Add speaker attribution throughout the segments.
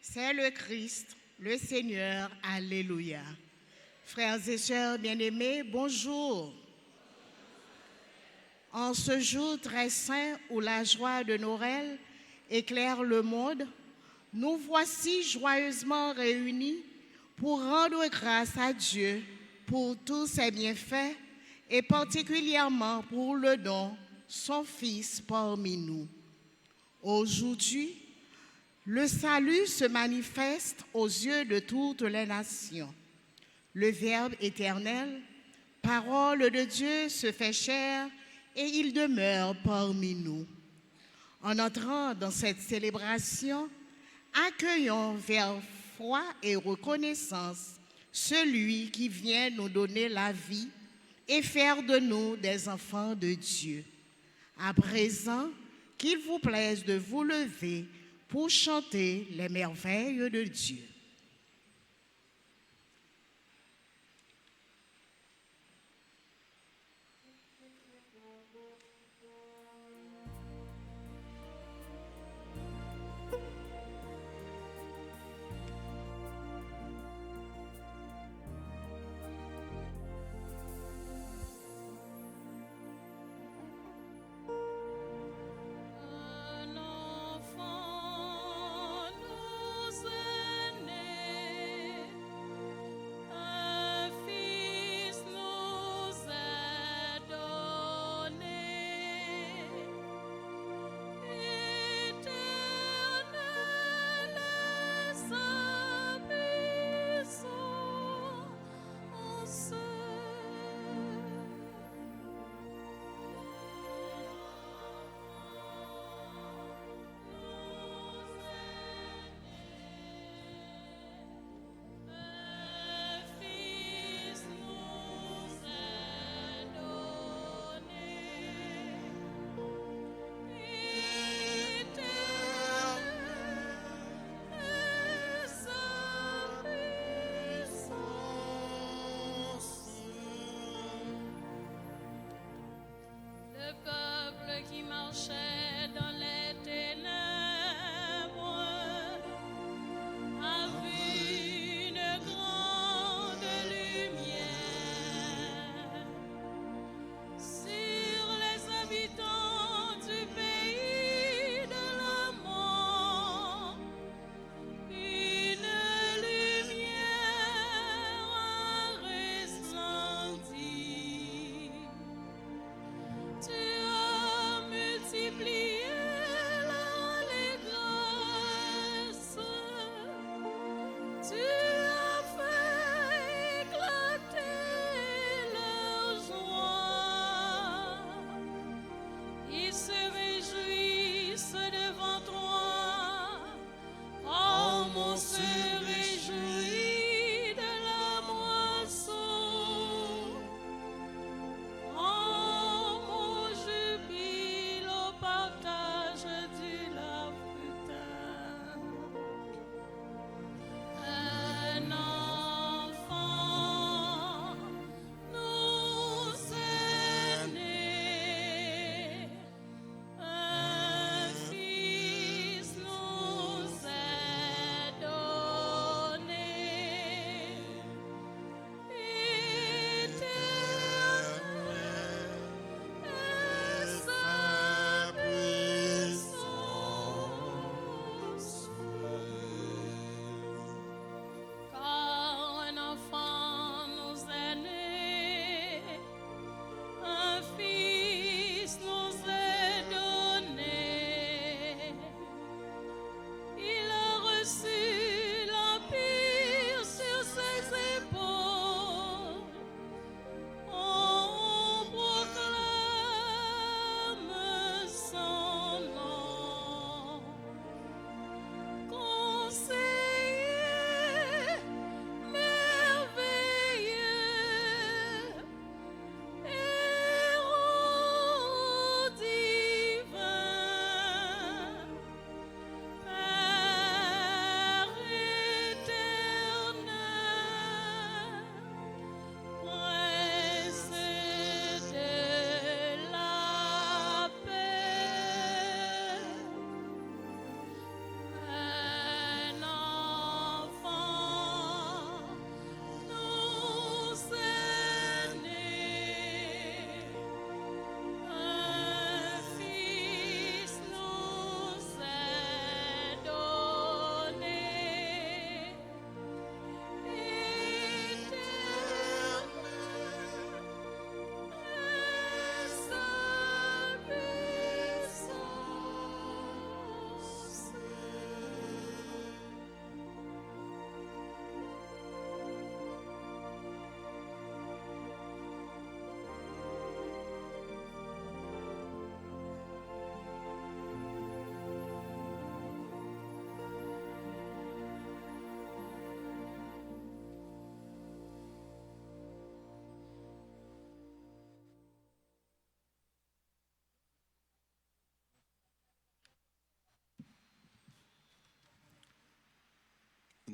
Speaker 1: C'est le Christ, le Seigneur. Alléluia. Frères et sœurs bien-aimés, bonjour. En ce jour très saint où la joie de Noël éclaire le monde, nous voici joyeusement réunis pour rendre grâce à Dieu pour tous ses bienfaits et particulièrement pour le don, son Fils parmi nous. Aujourd'hui, le salut se manifeste aux yeux de toutes les nations. Le Verbe éternel, parole de Dieu, se fait chair et il demeure parmi nous. En entrant dans cette célébration, accueillons vers foi et reconnaissance celui qui vient nous donner la vie et faire de nous des enfants de Dieu. À présent, qu'il vous plaise de vous lever pour chanter les merveilles de Dieu.
Speaker 2: Un enfant nous est né.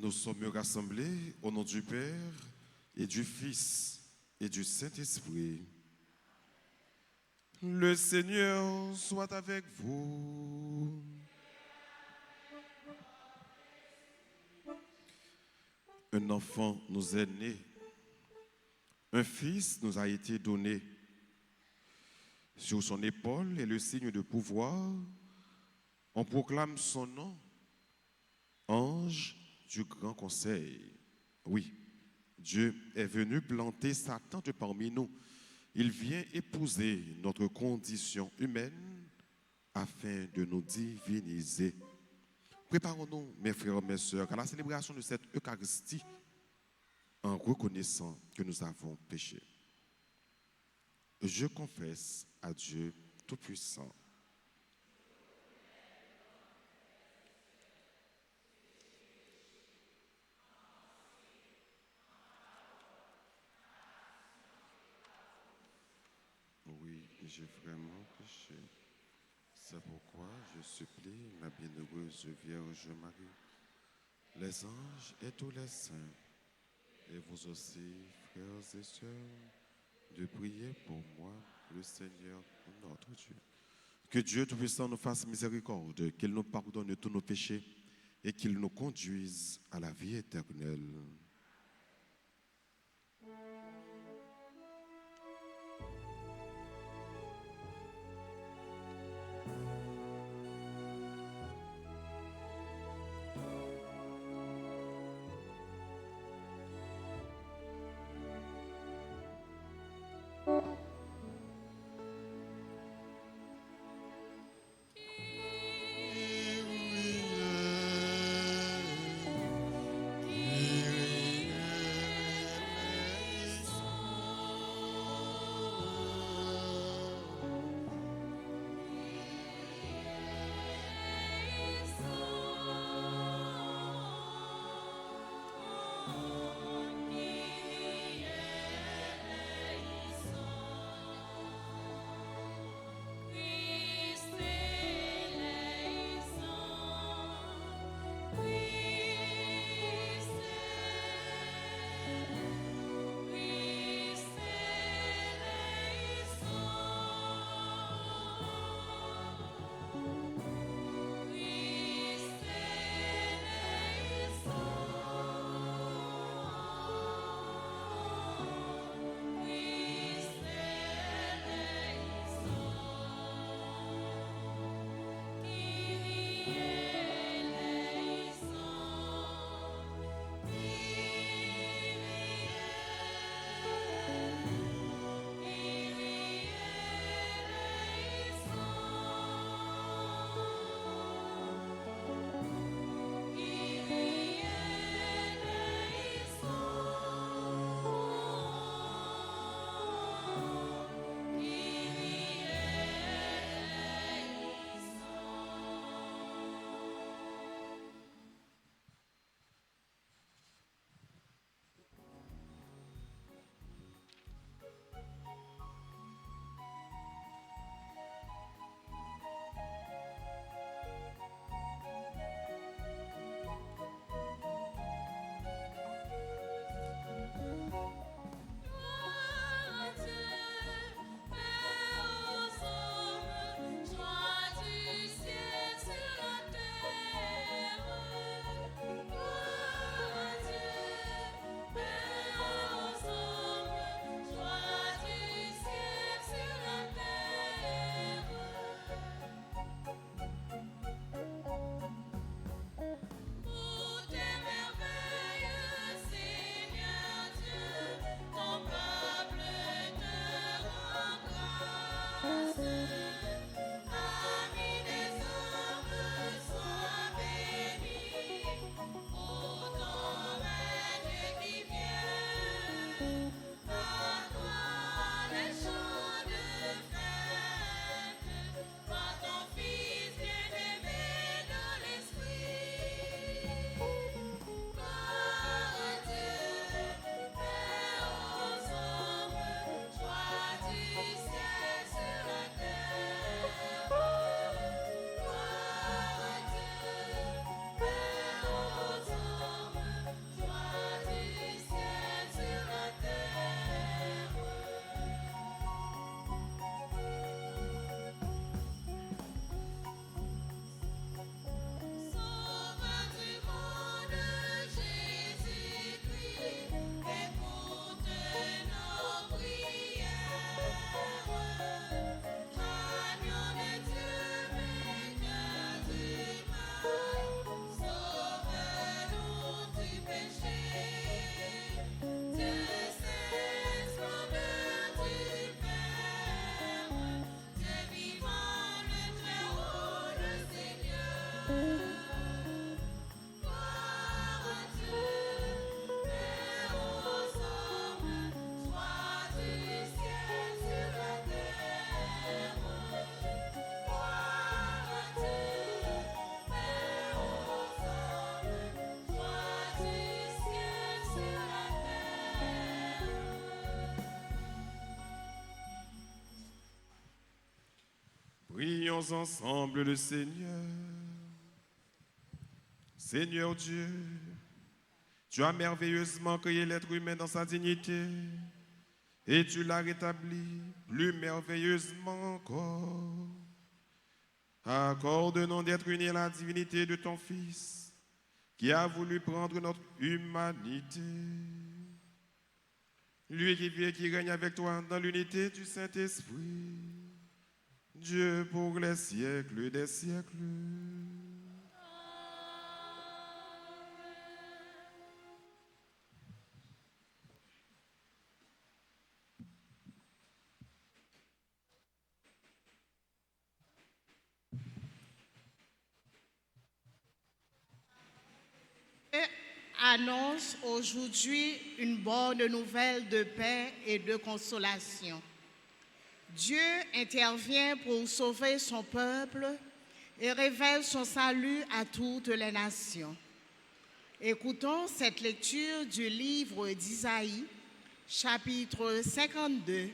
Speaker 2: Nous sommes rassemblés au nom du Père et du Fils et du Saint-Esprit. Le Seigneur soit avec vous. Un enfant nous est né, un fils nous a été donné. Sur son épaule est le signe de pouvoir. On proclame son nom, ange du grand conseil. Oui, Dieu est venu planter sa tente parmi nous. Il vient épouser notre condition humaine afin de nous diviniser. Préparons-nous, mes frères et mes sœurs, à la célébration de cette Eucharistie en reconnaissant que nous avons péché. Je confesse à Dieu Tout-Puissant. Oui, j'ai vraiment péché. C'est pourquoi je supplie ma bienheureuse Vierge Marie, les anges et tous les saints, et vous aussi, frères et sœurs, de prier pour moi, le Seigneur, notre Dieu. Que Dieu Tout-Puissant nous fasse miséricorde, qu'il nous pardonne tous nos péchés et qu'il nous conduise à la vie éternelle. Prions ensemble le Seigneur. Seigneur Dieu, tu as merveilleusement créé l'être humain dans sa dignité et tu l'as rétabli plus merveilleusement encore. Accorde-nous d'être unis à la divinité de ton Fils, qui a voulu prendre notre humanité. Lui qui vit et qui règne avec toi dans l'unité du Saint-Esprit, Dieu pour les siècles des siècles.
Speaker 1: Annonce aujourd'hui une bonne nouvelle de paix et de consolation. Dieu intervient pour sauver son peuple et révèle son salut à toutes les nations. Écoutons cette lecture du livre d'Isaïe, chapitre 52,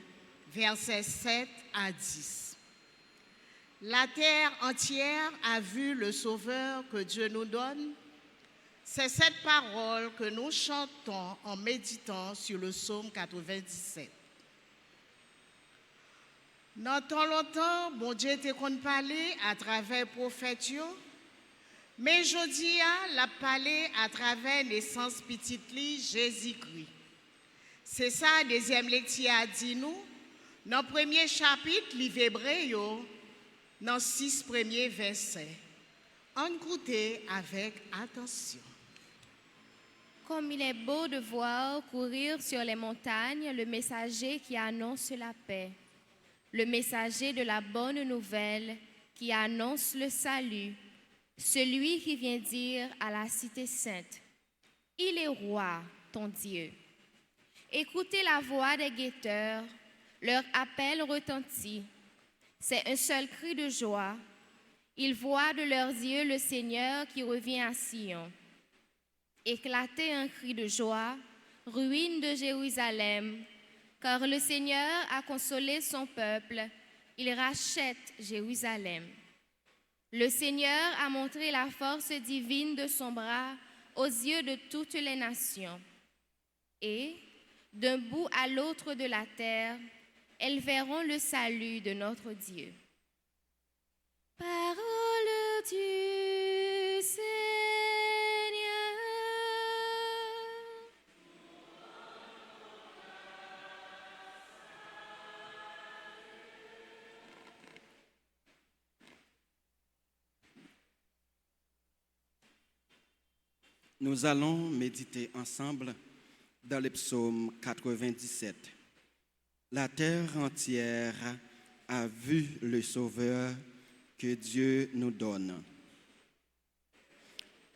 Speaker 1: versets 7 à 10. La terre entière a vu le Sauveur que Dieu nous donne. C'est cette parole que nous chantons en méditant sur le psaume 97. Dans tant longtemps, bon Dieu te qu'on parler à travers prophètes, mais aujourd'hui, l'a parlé à travers naissance petite li Jésus-Christ. C'est ça, deuxième lecture a dit nous, dans le premier chapitre, livre hébreu, dans 6 premiers versets. On écoute avec attention.
Speaker 3: Comme il est beau de voir courir sur les montagnes le messager qui annonce la paix, le messager de la bonne nouvelle qui annonce le salut, celui qui vient dire à la cité sainte, « Il est roi, ton Dieu ». Écoutez la voix des guetteurs, leur appel retentit. C'est un seul cri de joie. Ils voient de leurs yeux le Seigneur qui revient à Sion. Éclatez un cri de joie, ruine de Jérusalem, car le Seigneur a consolé son peuple, il rachète Jérusalem. Le Seigneur a montré la force divine de son bras aux yeux de toutes les nations. Et, d'un bout à l'autre de la terre, elles verront le salut de notre Dieu. Parole du Seigneur.
Speaker 4: Nous allons méditer ensemble dans le psaume 97. La terre entière a vu le Sauveur que Dieu nous donne.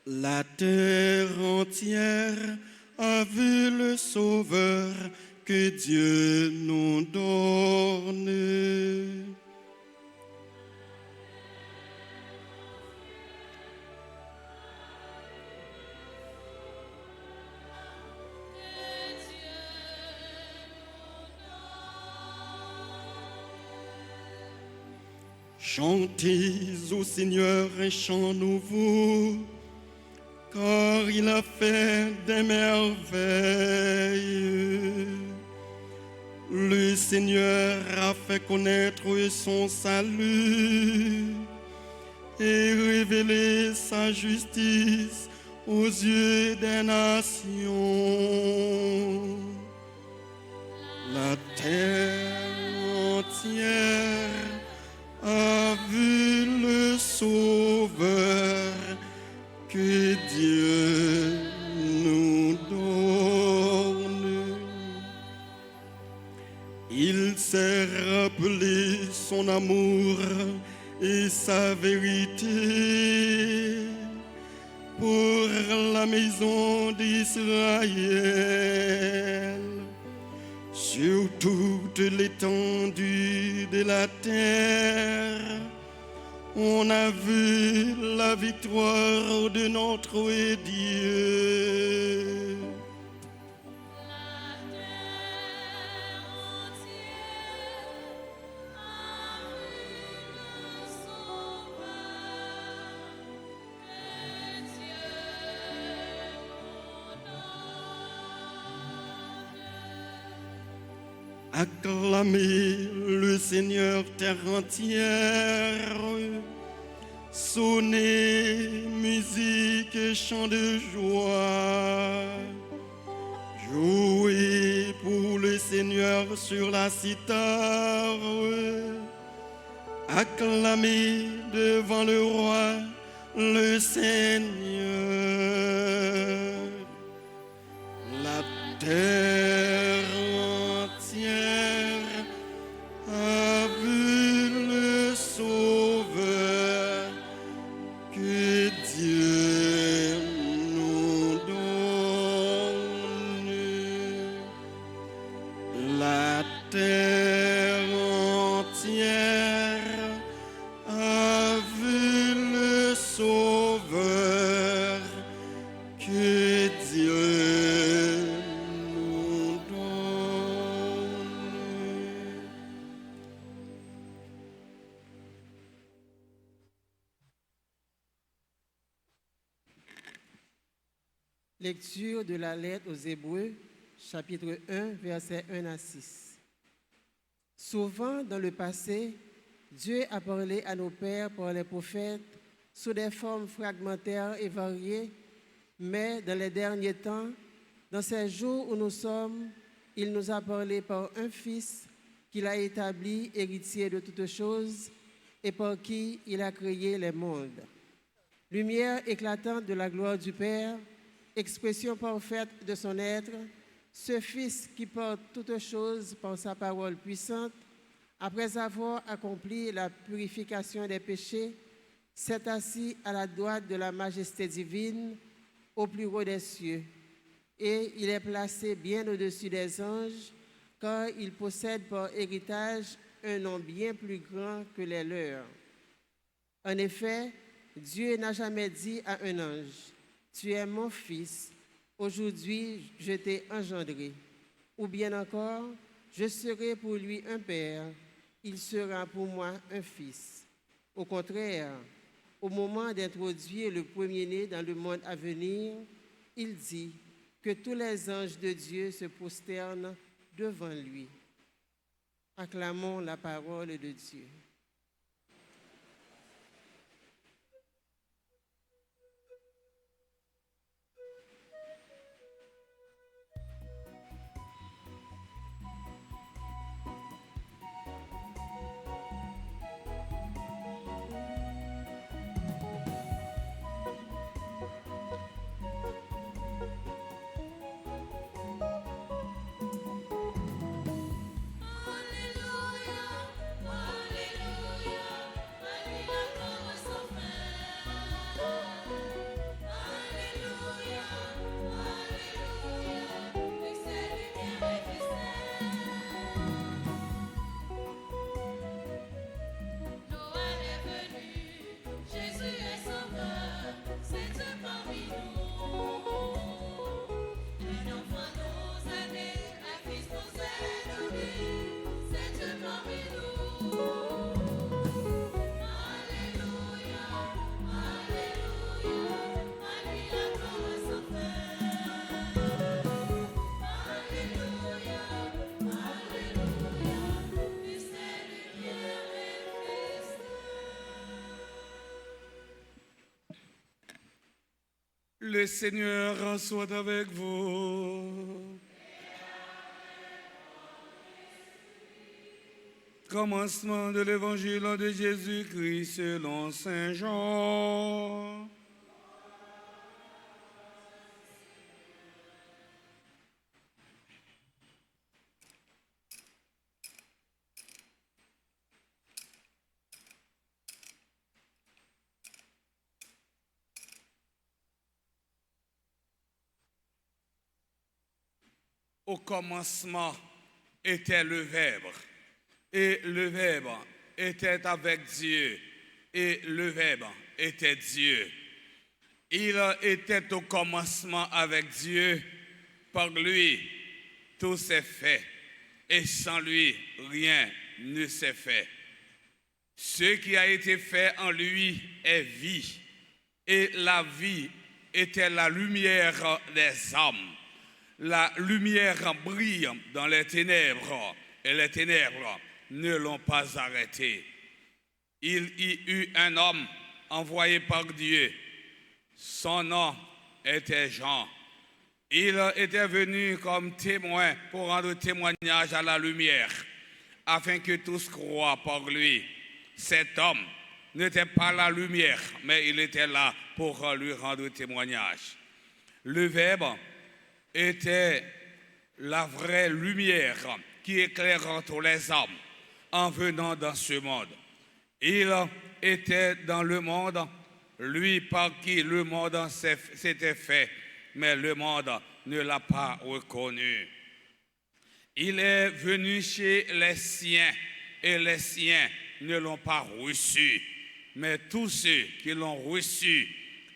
Speaker 4: La terre entière a vu le Sauveur que Dieu nous donne. Chantez au Seigneur un chant nouveau, car il a fait des merveilles. Le Seigneur a fait connaître son salut et révélé sa justice aux yeux des nations. La terre entière a vu le Sauveur que Dieu nous donne. Il s'est rappelé son amour et sa vérité pour la maison d'Israël. Sur toute l'étendue de la terre, on a vu la victoire de notre Dieu. Acclamez le Seigneur terre entière. Sonnez musique et chants de joie. Jouez pour le Seigneur sur la cithare. Acclamez devant le roi le Seigneur. La terre entière a vu le Sauveur que Dieu nous donne. La terre entière a vu le Sauveur que Dieu nous donne.
Speaker 5: Lecture de la lettre aux Hébreux, chapitre 1, versets 1 à 6. Souvent dans le passé, Dieu a parlé à nos pères par les prophètes sous des formes fragmentaires et variées, mais dans les derniers temps, dans ces jours où nous sommes, il nous a parlé par un Fils qu'il a établi héritier de toutes choses et par qui il a créé les mondes. Lumière éclatante de la gloire du Père, expression parfaite de son être, ce Fils qui porte toutes choses par sa parole puissante, après avoir accompli la purification des péchés, s'est assis à la droite de la majesté divine au plus haut des cieux. Et il est placé bien au-dessus des anges, car il possède par héritage un nom bien plus grand que les leurs. En effet, Dieu n'a jamais dit à un ange, « Tu es mon fils, aujourd'hui je t'ai engendré », ou bien encore, « Je serai pour lui un père, il sera pour moi un fils ». Au contraire, au moment d'introduire le premier-né dans le monde à venir, il dit que tous les anges de Dieu se prosternent devant lui. Acclamons la parole de Dieu.
Speaker 6: Le Seigneur soit avec vous. Commencement de l'évangile de Jésus-Christ selon Saint Jean. Au commencement était le Verbe, et le Verbe était avec Dieu, et le Verbe était Dieu. Il était au commencement avec Dieu, par lui tout s'est fait, et sans lui rien ne s'est fait. Ce qui a été fait en lui est vie, et la vie était la lumière des hommes. La lumière brille dans les ténèbres, et et les ténèbres ne l'ont pas arrêté. Il y eut un homme envoyé par Dieu. Son nom était Jean. Il était venu comme témoin pour rendre témoignage à la lumière, afin que tous croient par lui. Cet homme n'était pas la lumière, mais il était là pour lui rendre témoignage. Le Verbe était la vraie lumière qui éclaire tous les hommes en venant dans ce monde. Il était dans le monde, lui par qui le monde s'était fait, mais le monde ne l'a pas reconnu. Il est venu chez les siens et les siens ne l'ont pas reçu. Mais tous ceux qui l'ont reçu,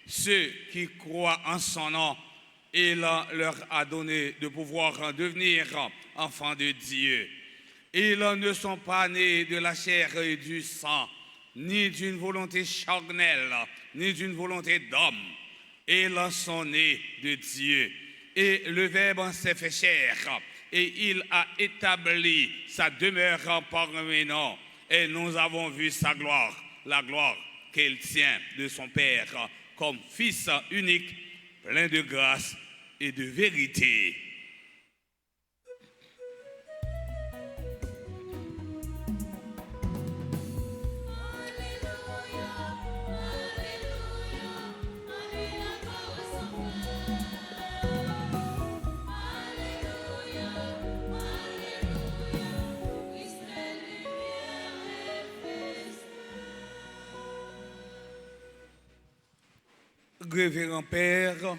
Speaker 6: ceux qui croient en son nom, il leur a donné de pouvoir devenir enfants de Dieu. Ils ne sont pas nés de la chair et du sang, ni d'une volonté charnelle, ni d'une volonté d'homme. Ils sont nés de Dieu. Et le Verbe s'est fait chair, et il a établi sa demeure parmi nous. Et nous avons vu sa gloire, la gloire qu'il tient de son Père, comme Fils unique, plein de grâce et de vérité. Révérend Père,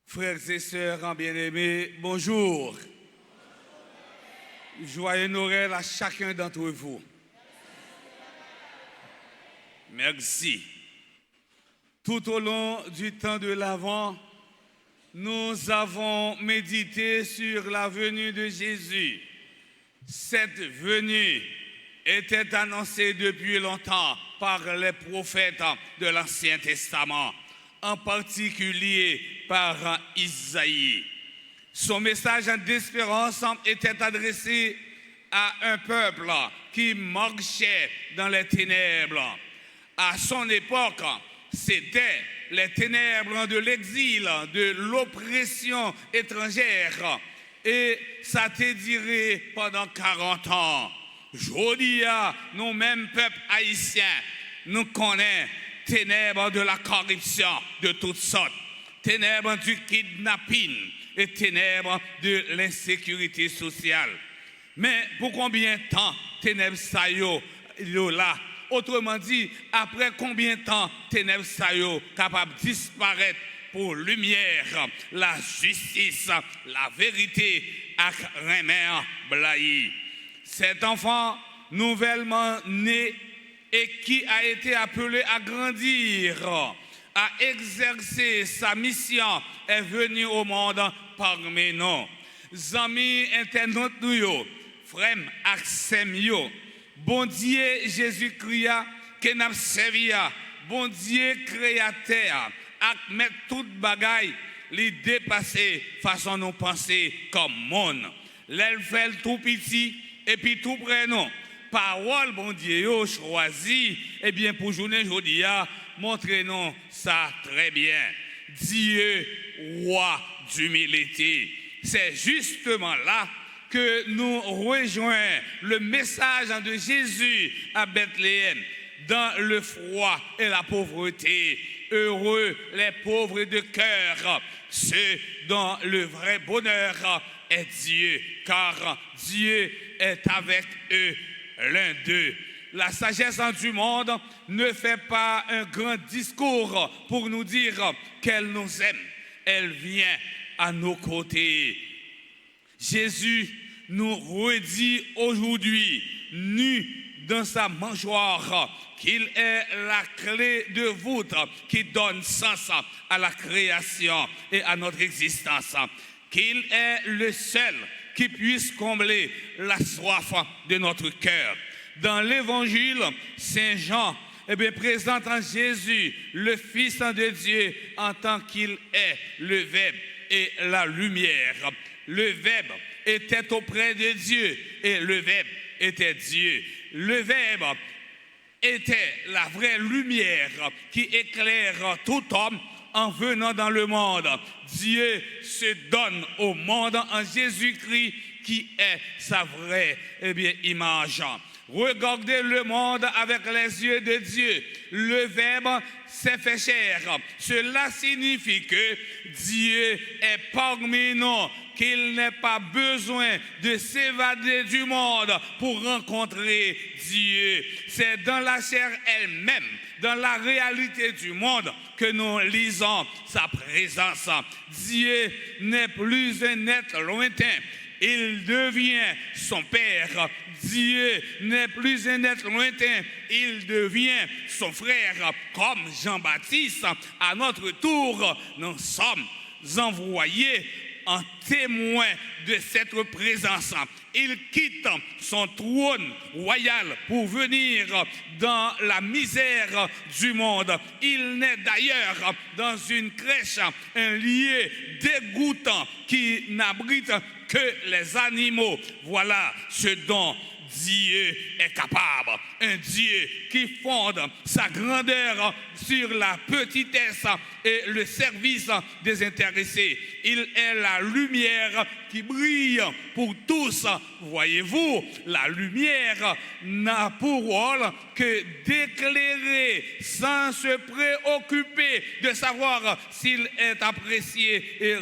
Speaker 6: frères et sœurs bien-aimés, bonjour. Joyeux Noël à chacun d'entre vous. Merci. Tout au long du temps de l'Avent, nous avons médité sur la venue de Jésus. Cette venue était annoncée depuis longtemps par les prophètes de l'Ancien Testament, en particulier par Isaïe. Son message d'espérance était adressé à un peuple qui marchait dans les ténèbres. À son époque, c'était les ténèbres de l'exil, de l'oppression étrangère. Et ça a duré pendant 40 ans. Aujourd'hui, nous-mêmes, peuple haïtien, nous connaissons ténèbres de la corruption de toutes sortes, ténèbres du kidnapping et ténèbres de l'insécurité sociale. Mais pour combien de temps ténèbres ça yo là? Autrement dit, après combien de temps ténèbres ça yo capable de disparaître pour lumière, la justice, la vérité et remède blayi. Cet enfant nouvellement né et qui a été appelé à grandir, à exercer sa mission, est venu au monde parmi nous. Amis internautes nous, frères Axem yo, bon Dieu Jésus-Christ, que nous servi, bon Dieu créateur, à mettre toute bagaille, les dépasser façon nous penser comme monde. L'elle fait tout petit et puis tout près nous. Parole, bon Dieu, choisi, eh bien pour journée aujourd'hui, montrez-nous ça très bien. Dieu, roi d'humilité. C'est justement là que nous rejoignons le message de Jésus à Bethléem, dans le froid et la pauvreté. Heureux les pauvres de cœur, ceux dont le vrai bonheur est Dieu, car Dieu est avec eux. L'un d'eux. La sagesse du monde ne fait pas un grand discours pour nous dire qu'elle nous aime. Elle vient à nos côtés. Jésus nous redit aujourd'hui, nu dans sa mangeoire, qu'il est la clé de voûte qui donne sens à la création et à notre existence. Qu'il est le seul qui puisse combler la soif de notre cœur. Dans l'évangile, Saint Jean présente en Jésus, le Fils de Dieu, en tant qu'il est le Verbe et la lumière. Le Verbe était auprès de Dieu et le Verbe était Dieu. Le Verbe était la vraie lumière qui éclaire tout homme en venant dans le monde. Dieu se donne au monde en Jésus-Christ qui est sa vraie image. Regardez le monde avec les yeux de Dieu. Le Verbe s'est fait chair. Cela signifie que Dieu est parmi nous, qu'il n'a pas besoin de s'évader du monde pour rencontrer Dieu. C'est dans la chair elle-même, dans la réalité du monde, que nous lisons sa présence. Dieu n'est plus un être lointain. Il devient son Père. Dieu n'est plus un être lointain, il devient son frère. Comme Jean-Baptiste, à notre tour, nous sommes envoyés en témoin de cette présence. Il quitte son trône royal pour venir dans la misère du monde. Il naît d'ailleurs dans une crèche, un lieu dégoûtant qui n'abrite que les animaux. Voilà ce dont Dieu est capable. Un Dieu qui fonde sa grandeur sur la petitesse et le service désintéressé. Il est la lumière qui brille pour tous. Voyez-vous, la lumière n'a pour rôle que d'éclairer sans se préoccuper de savoir s'il est apprécié et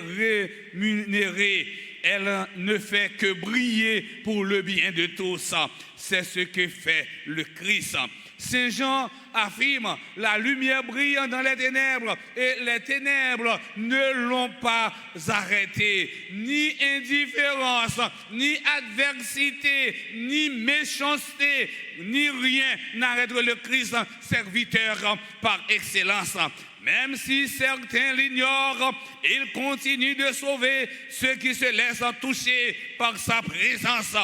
Speaker 6: rémunéré. Elle ne fait que briller pour le bien de tous. C'est ce que fait le Christ. Saint Jean affirme, la lumière brille dans les ténèbres et les ténèbres ne l'ont pas arrêté. Ni indifférence, ni adversité, ni méchanceté, ni rien n'arrête le Christ, serviteur par excellence. Même si certains l'ignorent, il continue de sauver ceux qui se laissent toucher par sa présence.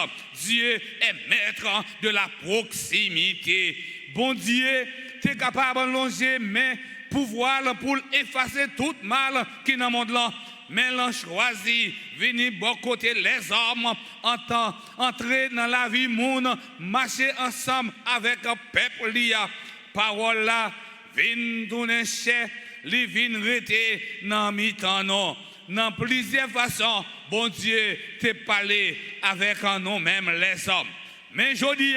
Speaker 6: Dieu est maître de la proximité. Bon Dieu, tu es capable de longer main pouvoir pour effacer tout mal qui est dans le monde là. Mais l'on choisit venir bon côté les hommes, entrer dans la vie monde, marcher ensemble avec un peuple lié. Parole là. Vin tourner cher, li vin rete dans mi-temps non. Dans plusieurs façons, bon Dieu te parlé avec nous-mêmes les hommes. Mais je dis,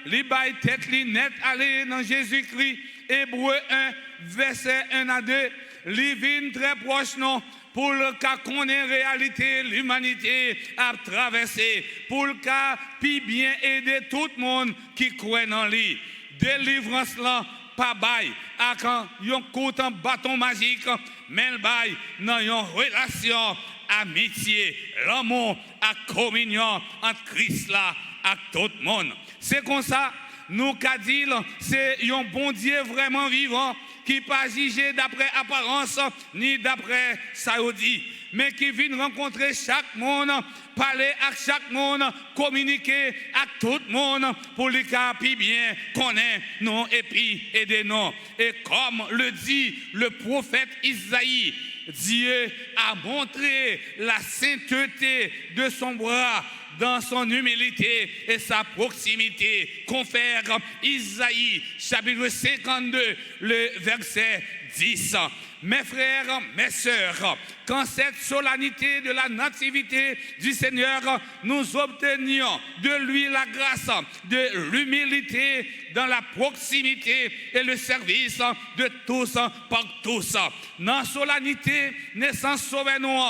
Speaker 6: li bay tête li net aller dans Jésus-Christ, Hébreu 1, verset 1 à 2, li vin très proche non. Pour le cas qu'on ait réalité, l'humanité a traversé, pour le cas, puis bien aider tout le monde qui croit dans lui. Délivrance là, pas bail, à quand yon coûte un bâton magique, mais le bail dans une relation, amitié, l'amour, à communion entre Christ là, à tout le monde. C'est comme ça, nous qu'a dit, c'est un bon Dieu vraiment vivant, qui pas jugé d'après apparence, ni d'après saoudi, mais qui vient rencontrer chaque monde, parler à chaque monde, communiquer à tout le monde pour les cas bien connaître nous et puis aider nous. Et comme le dit le prophète Isaïe, Dieu a montré la sainteté de son bras dans son humilité et sa proximité. Confère Isaïe, chapitre 52, le verset 10. Mes frères, mes sœurs, quand cette solennité de la nativité du Seigneur, nous obtenions de lui la grâce de l'humilité dans la proximité et le service de tous par tous. Dans la solennité, naissance sauver-nous,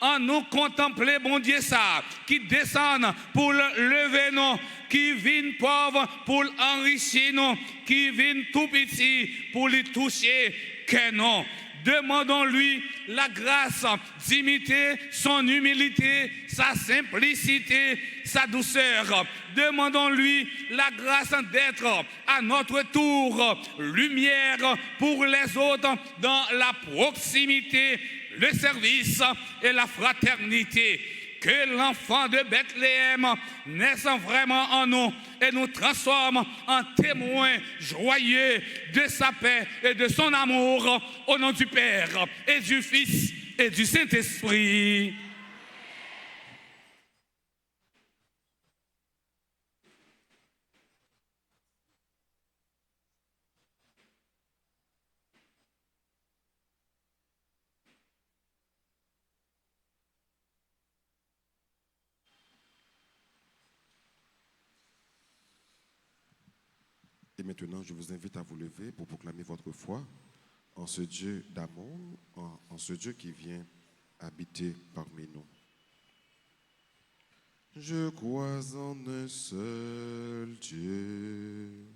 Speaker 6: en nous contempler, bon Dieu, ça, qui descend pour lever nous, qui vient pauvre pour enrichir nous, qui vient tout petit pour les toucher que nous. Demandons-lui la grâce d'imiter son humilité, sa simplicité, sa douceur. Demandons-lui la grâce d'être à notre tour lumière pour les autres dans la proximité, le service et la fraternité. Que l'enfant de Bethléem naisse vraiment en nous et nous transforme en témoins joyeux de sa paix et de son amour au nom du Père et du Fils et du Saint-Esprit.
Speaker 2: Et maintenant, je vous invite à vous lever pour proclamer votre foi en ce Dieu d'amour, en ce Dieu qui vient habiter parmi nous. Je crois en un seul Dieu.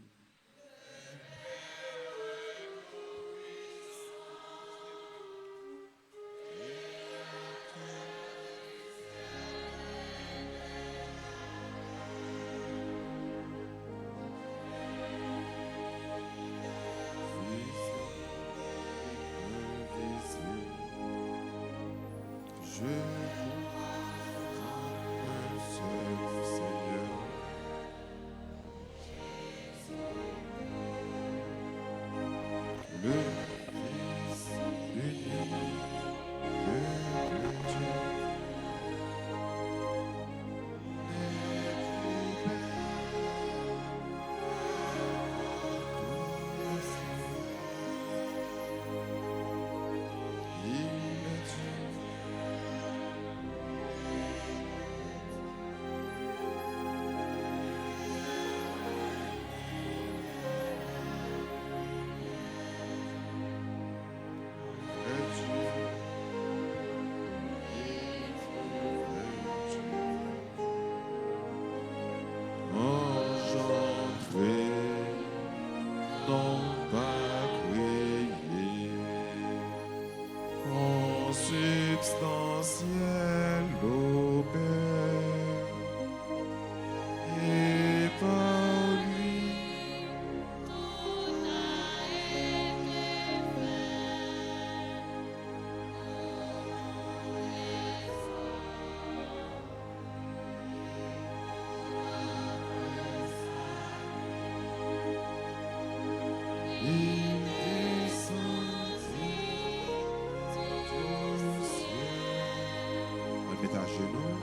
Speaker 2: Substantiel au Père, et par lui tout a été fait. Il descendit du ciel. On le met à genoux.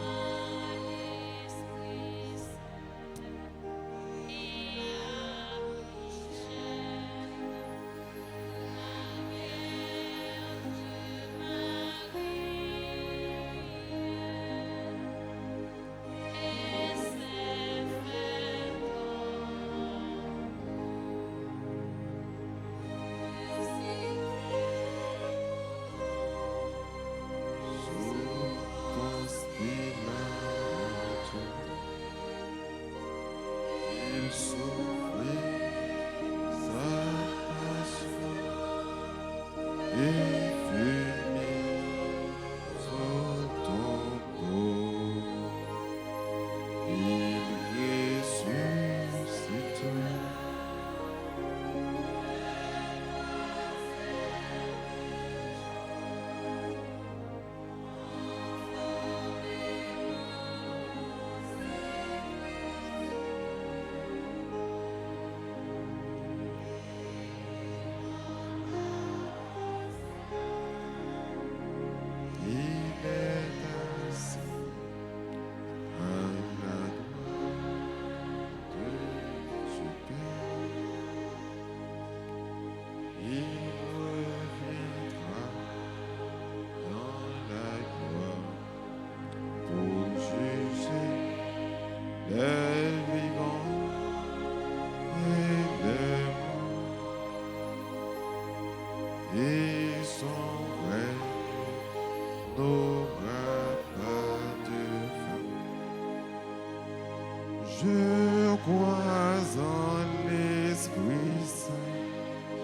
Speaker 2: Je crois en l'Esprit Saint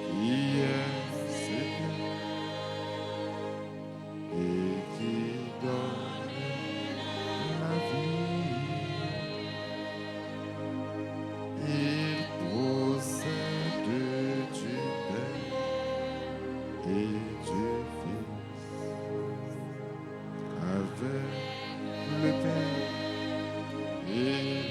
Speaker 2: qui est Seigneur et qui donne la vie. Il procède du Père et du Fils avec le Père et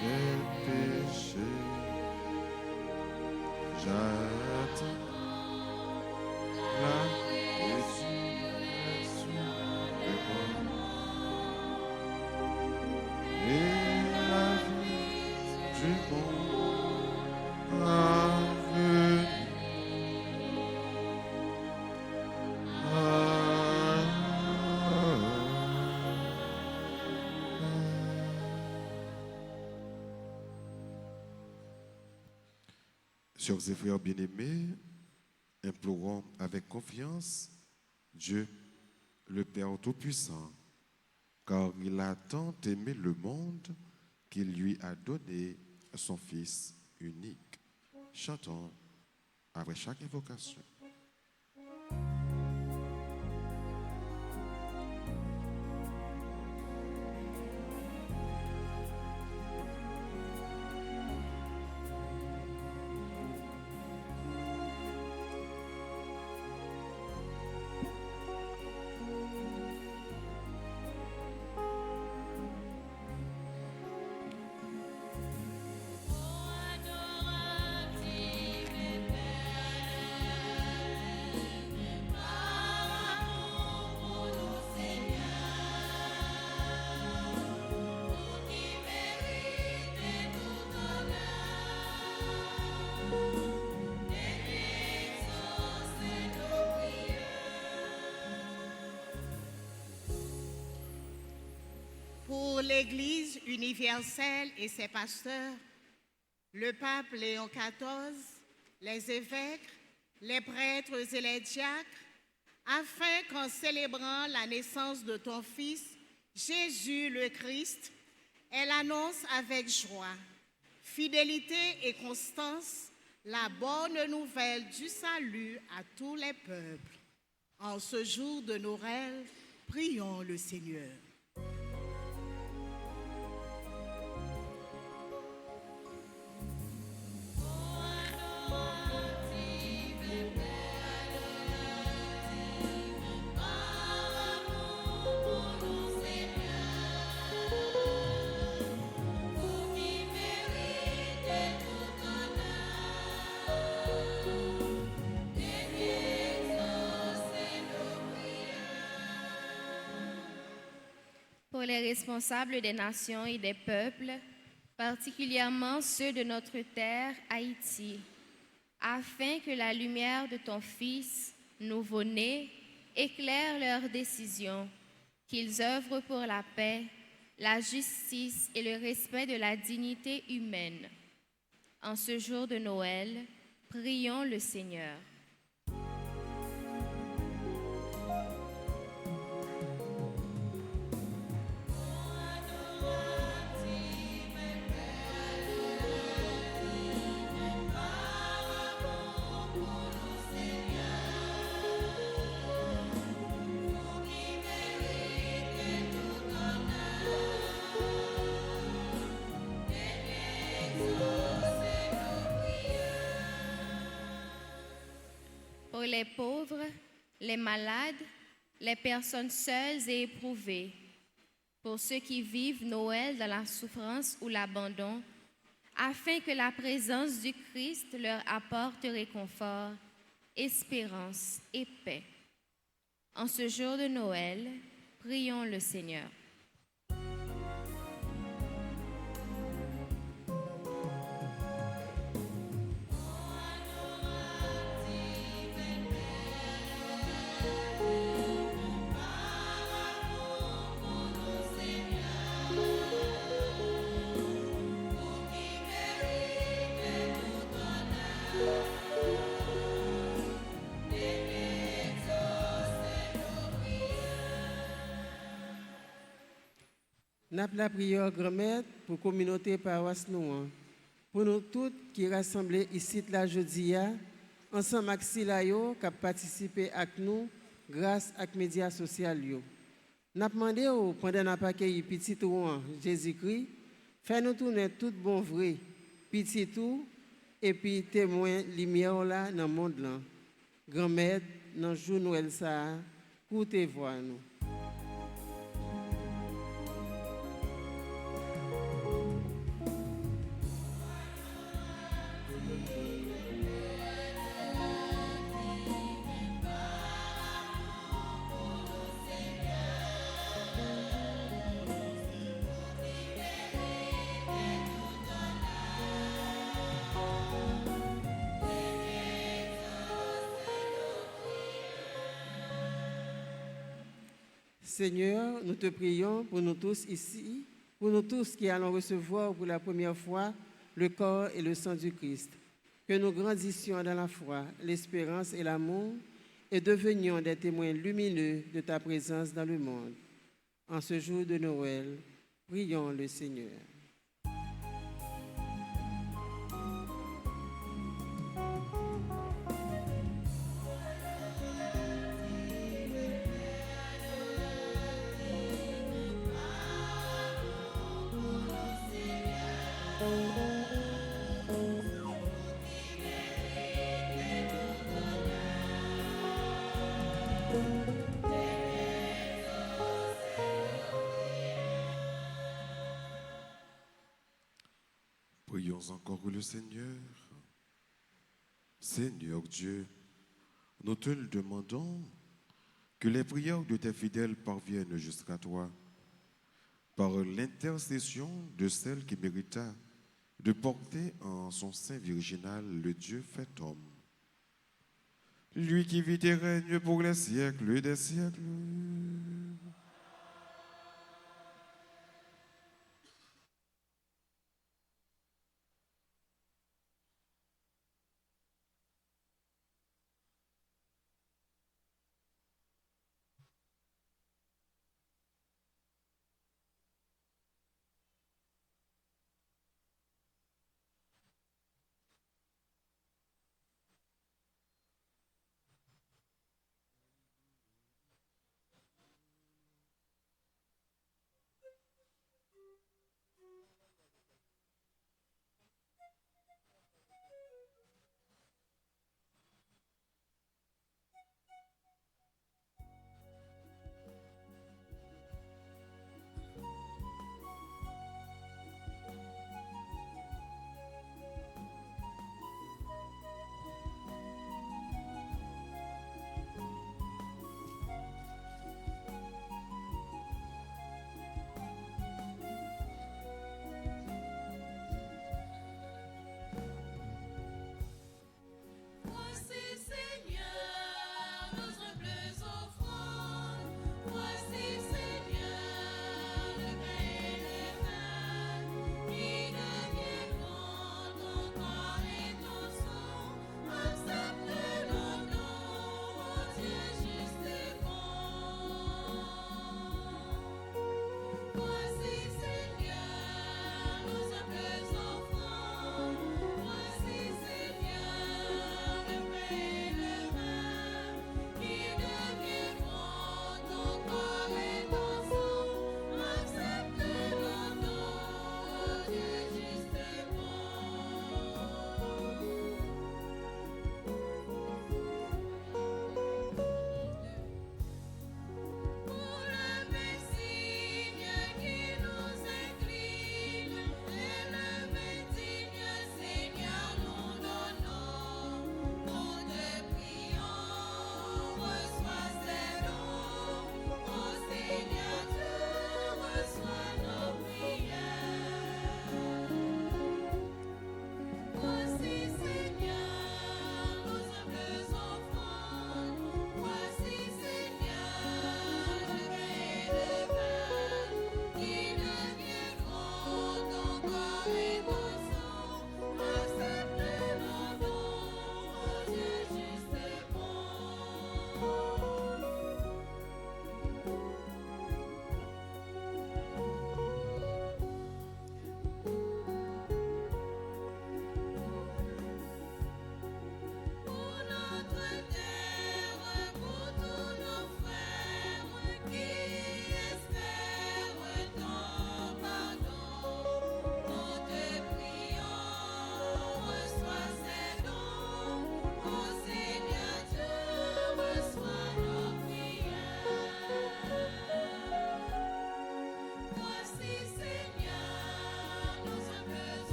Speaker 2: quel péché. J'attends la résurrection des morts et la vie du monde à venir. Chers et frères bien-aimés, implorons avec confiance Dieu, le Père Tout-Puissant, car il a tant aimé le monde qu'il lui a donné son Fils unique. Chantons avec chaque invocation.
Speaker 1: Pour l'Église universelle et ses pasteurs, le pape Léon XIV, les évêques, les prêtres et les diacres, afin qu'en célébrant la naissance de ton Fils, Jésus le Christ, elle annonce avec joie, fidélité et constance la bonne nouvelle du salut à tous les peuples. En ce jour de Noël, prions le Seigneur.
Speaker 3: Pour les responsables des nations et des peuples, particulièrement ceux de notre terre, Haïti, afin que la lumière de ton Fils, nouveau-né, éclaire leurs décisions, qu'ils œuvrent pour la paix, la justice et le respect de la dignité humaine. En ce jour de Noël, prions le Seigneur. Pour les pauvres, les malades, les personnes seules et éprouvées, pour ceux qui vivent Noël dans la souffrance ou l'abandon, afin que la présence du Christ leur apporte réconfort, espérance et paix. En ce jour de Noël, prions le Seigneur.
Speaker 5: N'a la prière grand-mère pour la communauté paroisse nous. Pour nous toutes qui rassemblés ici la jeudi, ensemble avec Silayo qui a participé avec nous grâce à les médias sociaux. N'a demandé pendant n'a pas accueilli petit Rouen Jésus-Christ, fait nous tourner tout bon vrai, petit tout et puis témoin lumière là dans le monde là. Grand-mère dans jour Noël ça, écoutez voir nous. Seigneur, nous te prions pour nous tous ici, pour nous tous qui allons recevoir pour la première fois le corps et le sang du Christ. Que nous grandissions dans la foi, l'espérance et l'amour et devenions des témoins lumineux de ta présence dans le monde. En ce jour de Noël, prions le Seigneur.
Speaker 2: Prions encore le Seigneur. Seigneur Dieu, nous te le demandons, que les prières de tes fidèles parviennent jusqu'à toi, par l'intercession de celle qui mérita de porter en son sein virginal le Dieu fait homme. Lui qui vit et règne pour les siècles des siècles.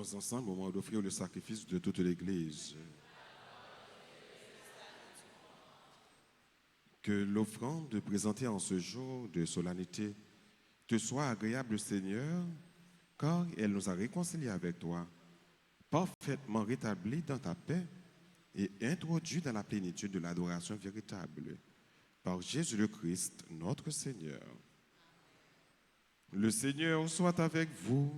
Speaker 2: tous ensemble au moment d'offrir le sacrifice de toute l'Église. Que l'offrande présentée en ce jour de solennité te soit agréable, Seigneur, car elle nous a réconciliés avec toi, parfaitement rétablis dans ta paix et introduits dans la plénitude de l'adoration véritable. Par Jésus le Christ, notre Seigneur. Le Seigneur soit avec vous.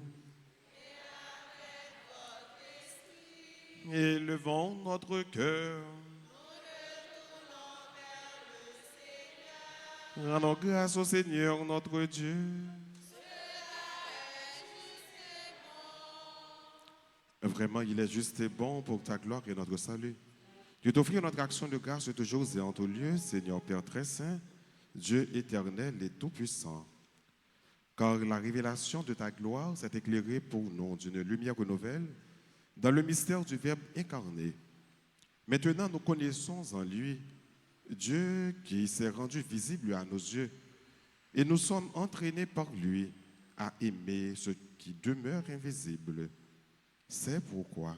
Speaker 2: Et levons notre cœur. Rendons grâce au Seigneur notre Dieu. Vraiment, il est juste et bon pour ta gloire et notre salut. Je t'offre notre action de grâce toujours et en tout lieu, Seigneur Père très saint, Dieu éternel et tout-puissant. Car la révélation de ta gloire s'est éclairée pour nous d'une lumière nouvelle dans le mystère du Verbe incarné. Maintenant, nous connaissons en lui Dieu qui s'est rendu visible à nos yeux et nous sommes entraînés par lui à aimer ce qui demeure invisible. C'est pourquoi,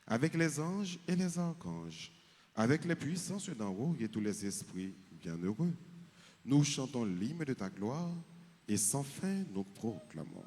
Speaker 2: avec les anges et les archanges, avec les puissances d'en haut et tous les esprits bienheureux, nous chantons l'hymne de ta gloire et sans fin nous proclamons.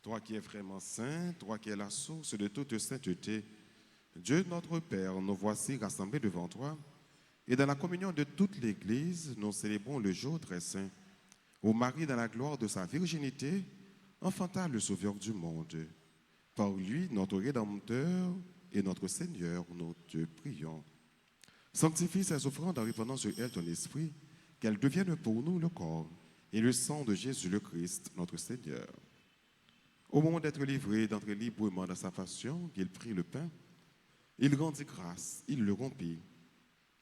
Speaker 2: Toi qui es vraiment saint, toi qui es la source de toute sainteté, Dieu notre Père, nous voici rassemblés devant toi, et dans la communion de toute l'Église, nous célébrons le jour très saint, où Marie, dans la gloire de sa virginité, enfanta le Sauveur du monde. Par lui, notre Rédempteur et notre Seigneur, nous te prions. Sanctifie ces offrandes en répandant sur elles ton esprit, qu'elles deviennent pour nous le corps et le sang de Jésus le Christ, notre Seigneur. Au moment d'être livré, d'entrer librement dans sa passion, qu'il prit le pain, il rendit grâce, il le rompit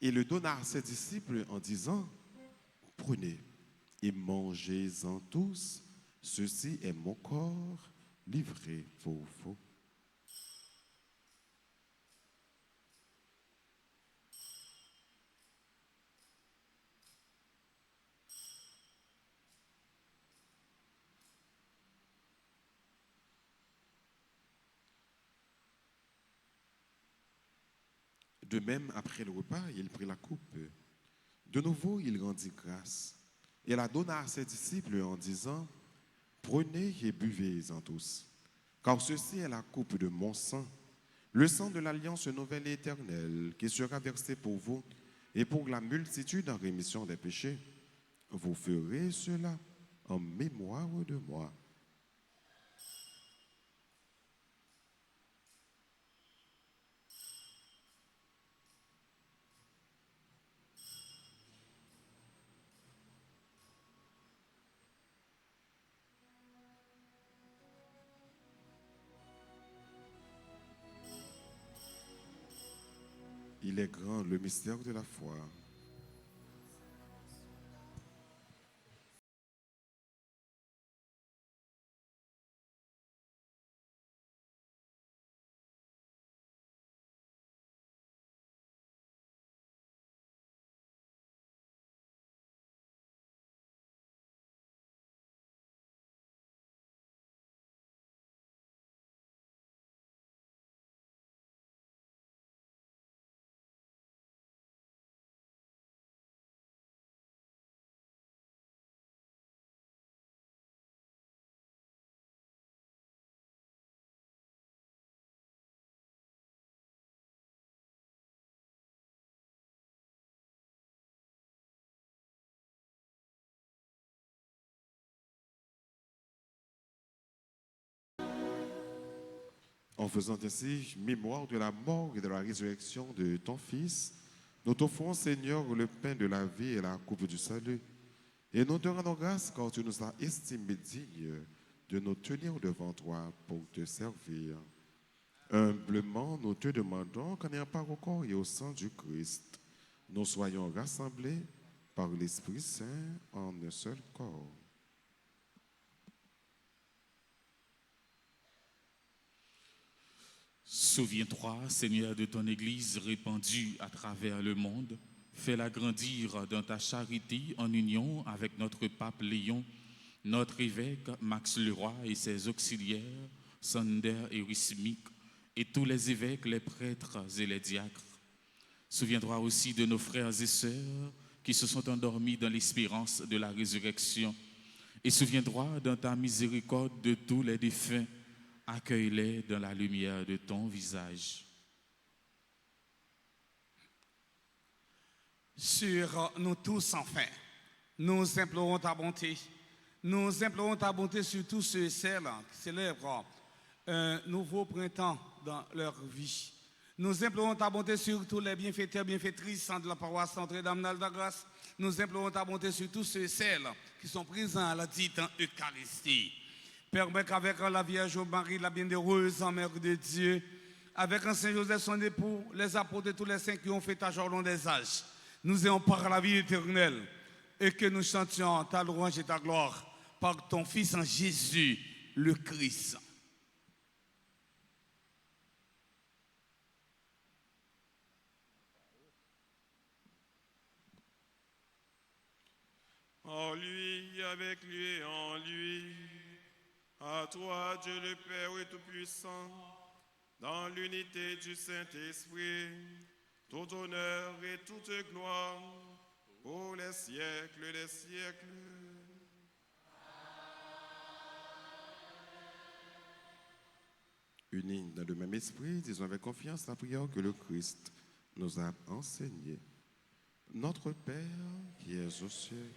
Speaker 2: et le donna à ses disciples en disant, « Prenez et mangez-en tous, ceci est mon corps livré pour vous. » De même, après le repas, il prit la coupe. De nouveau, il rendit grâce et la donna à ses disciples en disant, « Prenez et buvez-en tous, car ceci est la coupe de mon sang, le sang de l'alliance nouvelle et éternelle, qui sera versé pour vous et pour la multitude en rémission des péchés. Vous ferez cela en mémoire de moi. Il est grand le mystère de la foi. En faisant ainsi mémoire de la mort et de la résurrection de ton Fils, nous t'offrons, Seigneur, le pain de la vie et la coupe du salut. Et nous te rendons grâce car tu nous as estimés dignes de nous tenir devant toi pour te servir. Humblement, nous te demandons qu'en ayant part au corps et au sang du Christ, nous soyons rassemblés par l'Esprit Saint en un seul corps.
Speaker 7: Souviens-toi, Seigneur, de ton Église répandue à travers le monde. Fais-la grandir dans ta charité en union avec notre pape Léon, notre évêque Max Leroy et ses auxiliaires, Sander et Rissimique, et tous les évêques, les prêtres et les diacres. Souviens-toi aussi de nos frères et sœurs qui se sont endormis dans l'espérance de la résurrection. Et souviens-toi dans ta miséricorde de tous les défunts. Accueille-les dans la lumière de ton visage.
Speaker 6: Sur nous tous, enfin, nous implorons ta bonté. Nous implorons ta bonté sur tous ceux et celles qui célèbrent un nouveau printemps dans leur vie. Nous implorons ta bonté sur tous les bienfaiteurs, bienfaitrices de la paroisse Notre-Dame de la Grâce. Nous implorons ta bonté sur tous ceux et celles qui sont présents à la dite Eucharistie. Permets qu'avec la Vierge Marie, la bienheureuse Mère de Dieu, avec un Saint Joseph, son époux, les apôtres et tous les saints qui ont fait ta joie au long des âges, nous ayons par la vie éternelle et que nous chantions ta louange et ta gloire par ton Fils en Jésus, le Christ.
Speaker 2: En lui, avec lui et en lui, à toi, Dieu le Père et Tout-Puissant, dans l'unité du Saint-Esprit, tout honneur et toute gloire pour les siècles des siècles. Unis dans le même esprit, disons avec confiance la prière que le Christ nous a enseignée. Notre Père qui es aux cieux,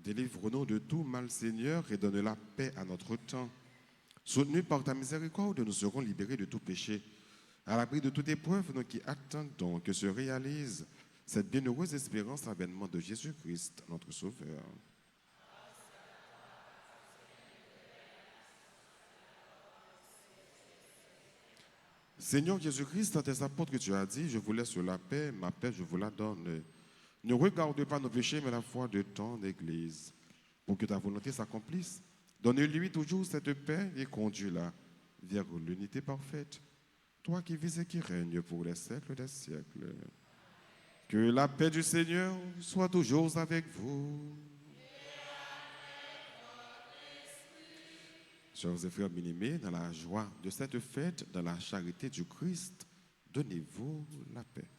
Speaker 2: délivre-nous de tout mal, Seigneur, et donne la paix à notre temps. Soutenus par ta miséricorde, nous serons libérés de tout péché. À l'abri de toute épreuve, nous qui attendons que se réalise cette bienheureuse espérance, l'avènement de Jésus-Christ, notre Sauveur. Seigneur Jésus-Christ, à tes apôtres, tu as dit, je vous laisse la paix, ma paix, je vous la donne. Ne regarde pas nos péchés, mais la foi de ton Église, pour que ta volonté s'accomplisse. Donne-lui toujours cette paix et conduis-la vers l'unité parfaite. Toi qui vis et qui règnes pour les siècles des siècles. Que la paix du Seigneur soit toujours avec vous. Chers et frères bien-aimés, dans la joie de cette fête, dans la charité du Christ, donnez-vous la paix.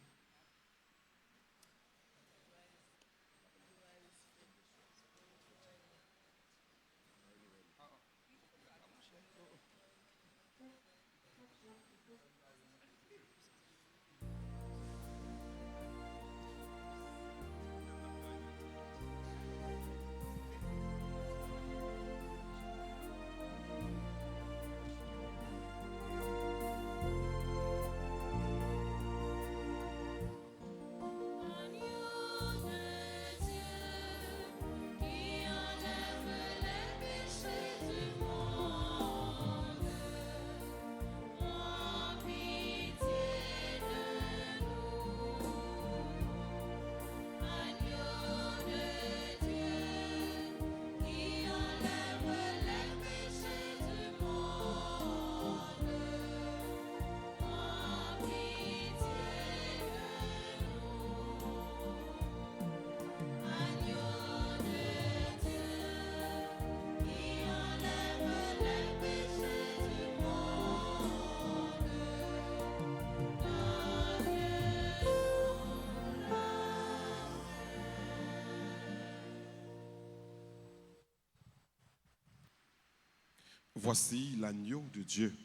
Speaker 2: Voici l'agneau de Dieu.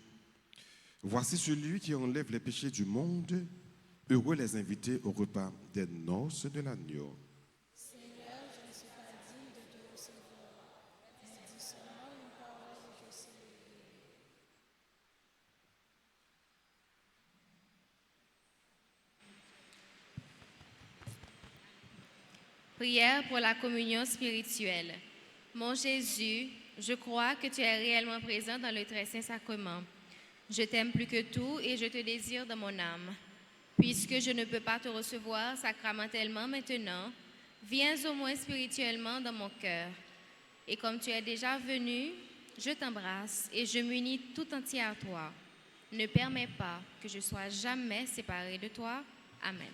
Speaker 2: Voici celui qui enlève les péchés du monde. Heureux les invités au repas des noces de l'agneau.
Speaker 8: Seigneur, je ne suis pas digne de te recevoir, mais dis seulement une parole et je serai guéri.
Speaker 3: Prière pour la communion spirituelle. Mon Jésus, je crois que tu es réellement présent dans le très saint sacrement. Je t'aime plus que tout et je te désire dans mon âme. Puisque je ne peux pas te recevoir sacramentellement maintenant, viens au moins spirituellement dans mon cœur. Et comme tu es déjà venu, je t'embrasse et je m'unis tout entier à toi. Ne permets pas que je sois jamais séparée de toi. Amen.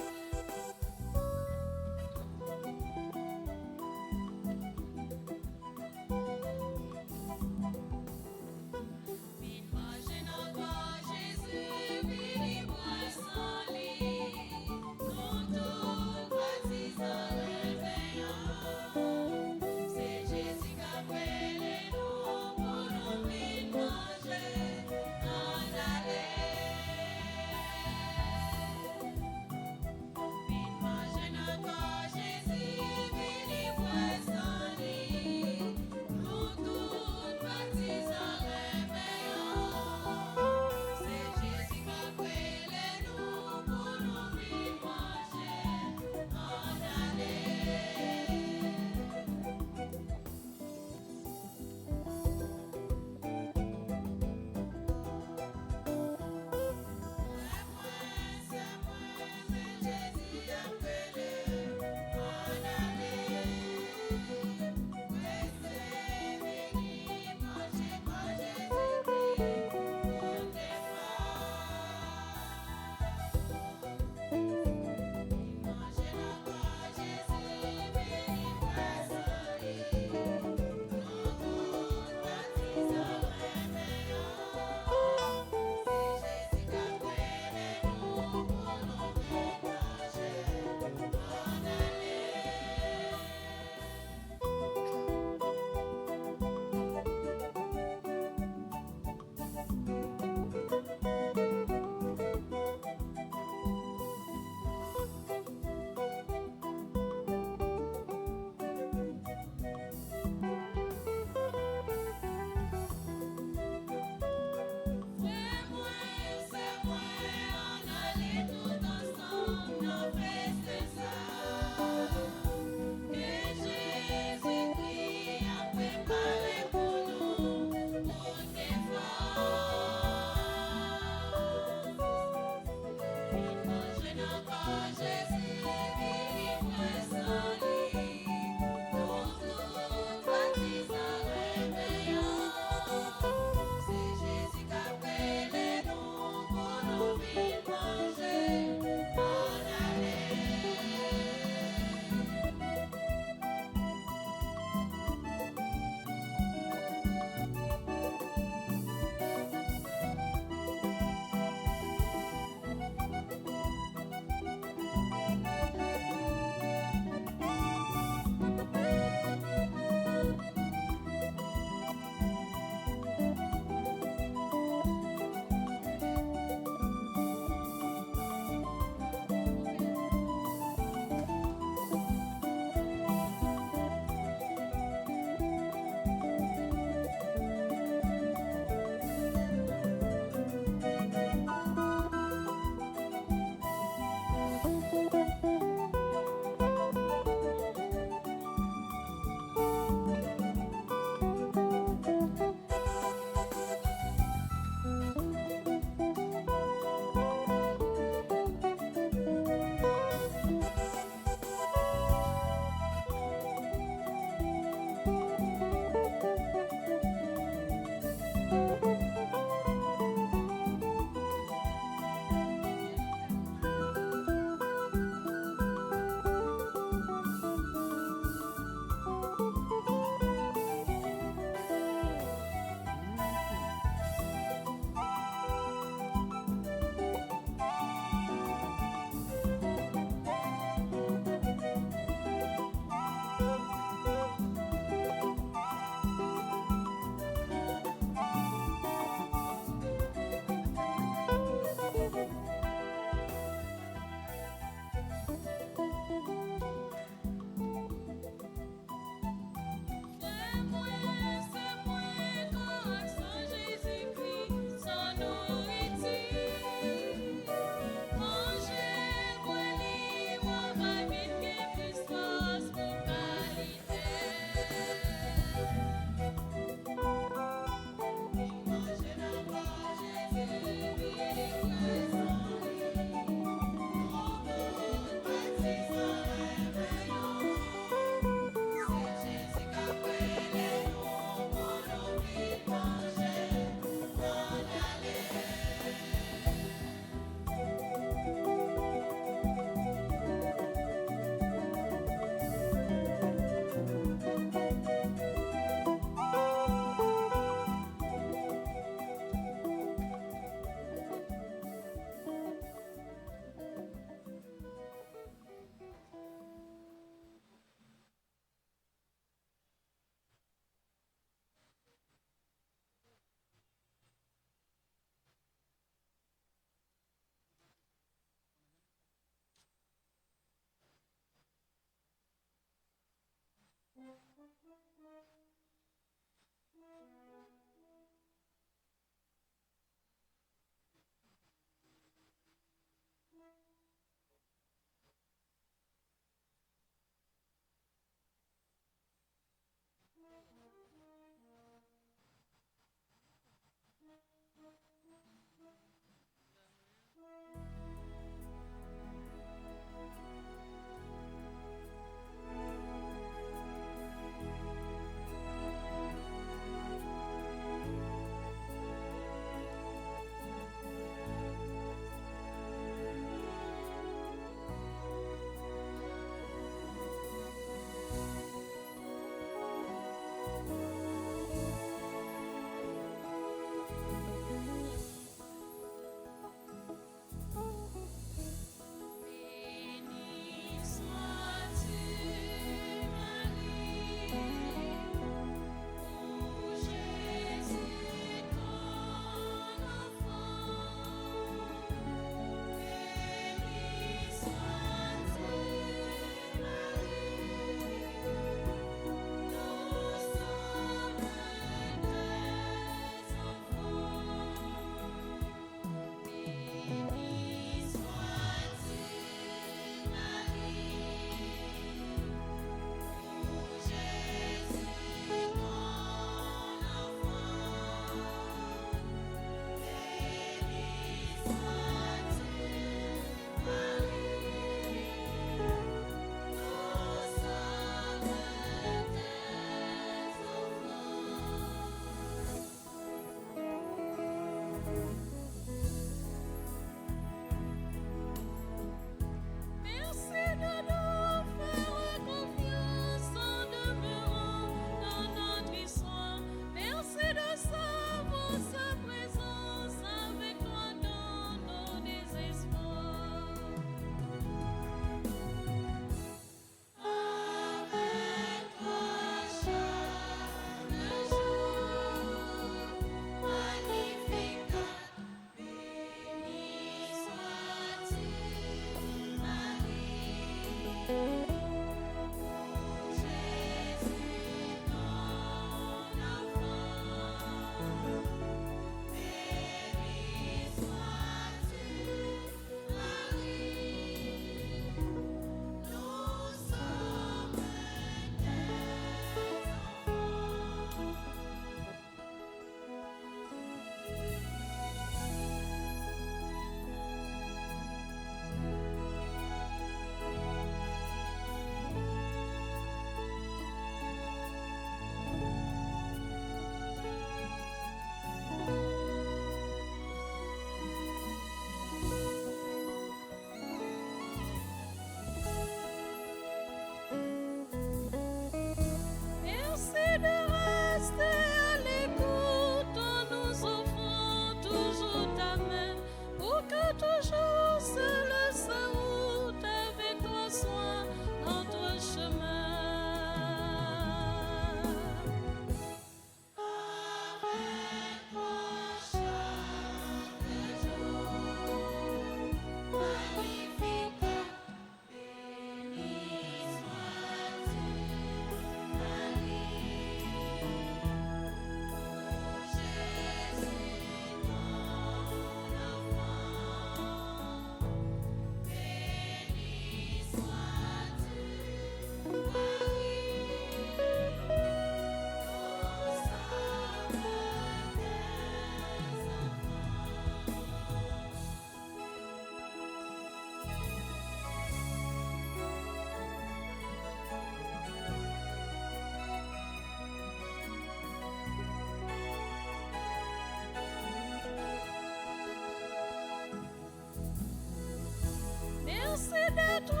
Speaker 8: C'est d'être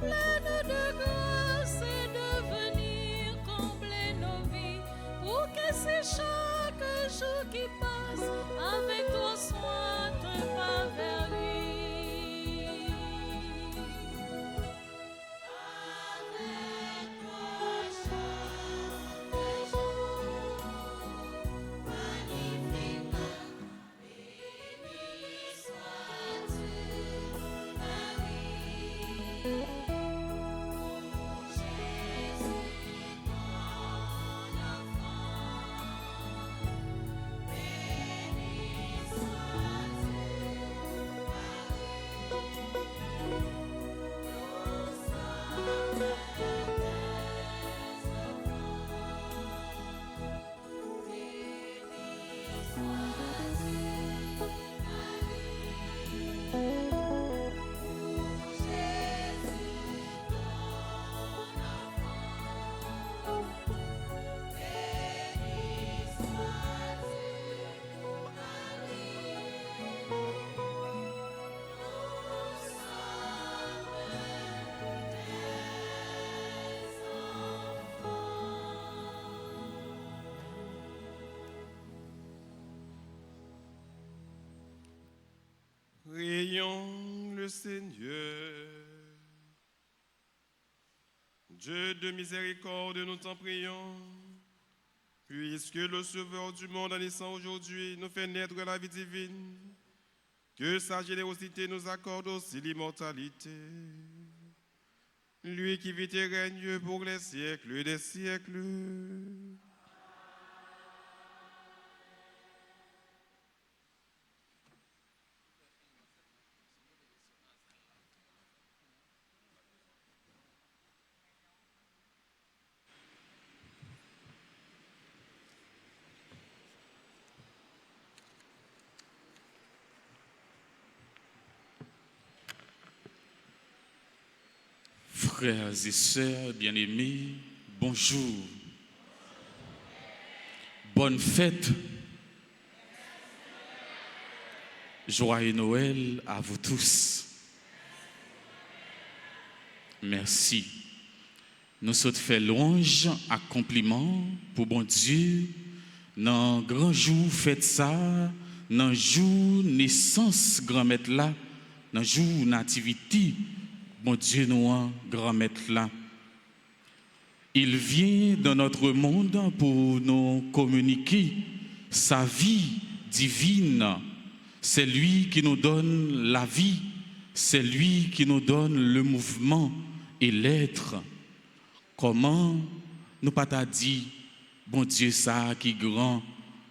Speaker 8: pleine de grâce et de venir combler nos vies pour que c'est chaque jour qui passe avec toi soit un pas vers lui. Avec toi chaque jour, magnifique, béni sois-tu. Jésus, ton enfant,
Speaker 2: Prions le Seigneur. Dieu de miséricorde, nous t'en prions. Puisque le Sauveur du monde en naissant aujourd'hui nous fait naître la vie divine, que sa générosité nous accorde aussi l'immortalité. Lui qui vit et règne pour les siècles des siècles.
Speaker 7: Frères et sœurs bien-aimés, bonjour. Bonne fête. Joyeux Noël à vous tous. Merci. Nous sommes fait louange, accomplissement pour bon Dieu. Dans grand jour fête ça, dans jour naissance grand-maître là, dans jour nativité. Mon Dieu, nous, grand maître là. Il vient dans notre monde pour nous communiquer sa vie divine. C'est lui qui nous donne la vie. C'est lui qui nous donne le mouvement et l'être. Comment nous pas t'a dit, bon Dieu, ça qui grand,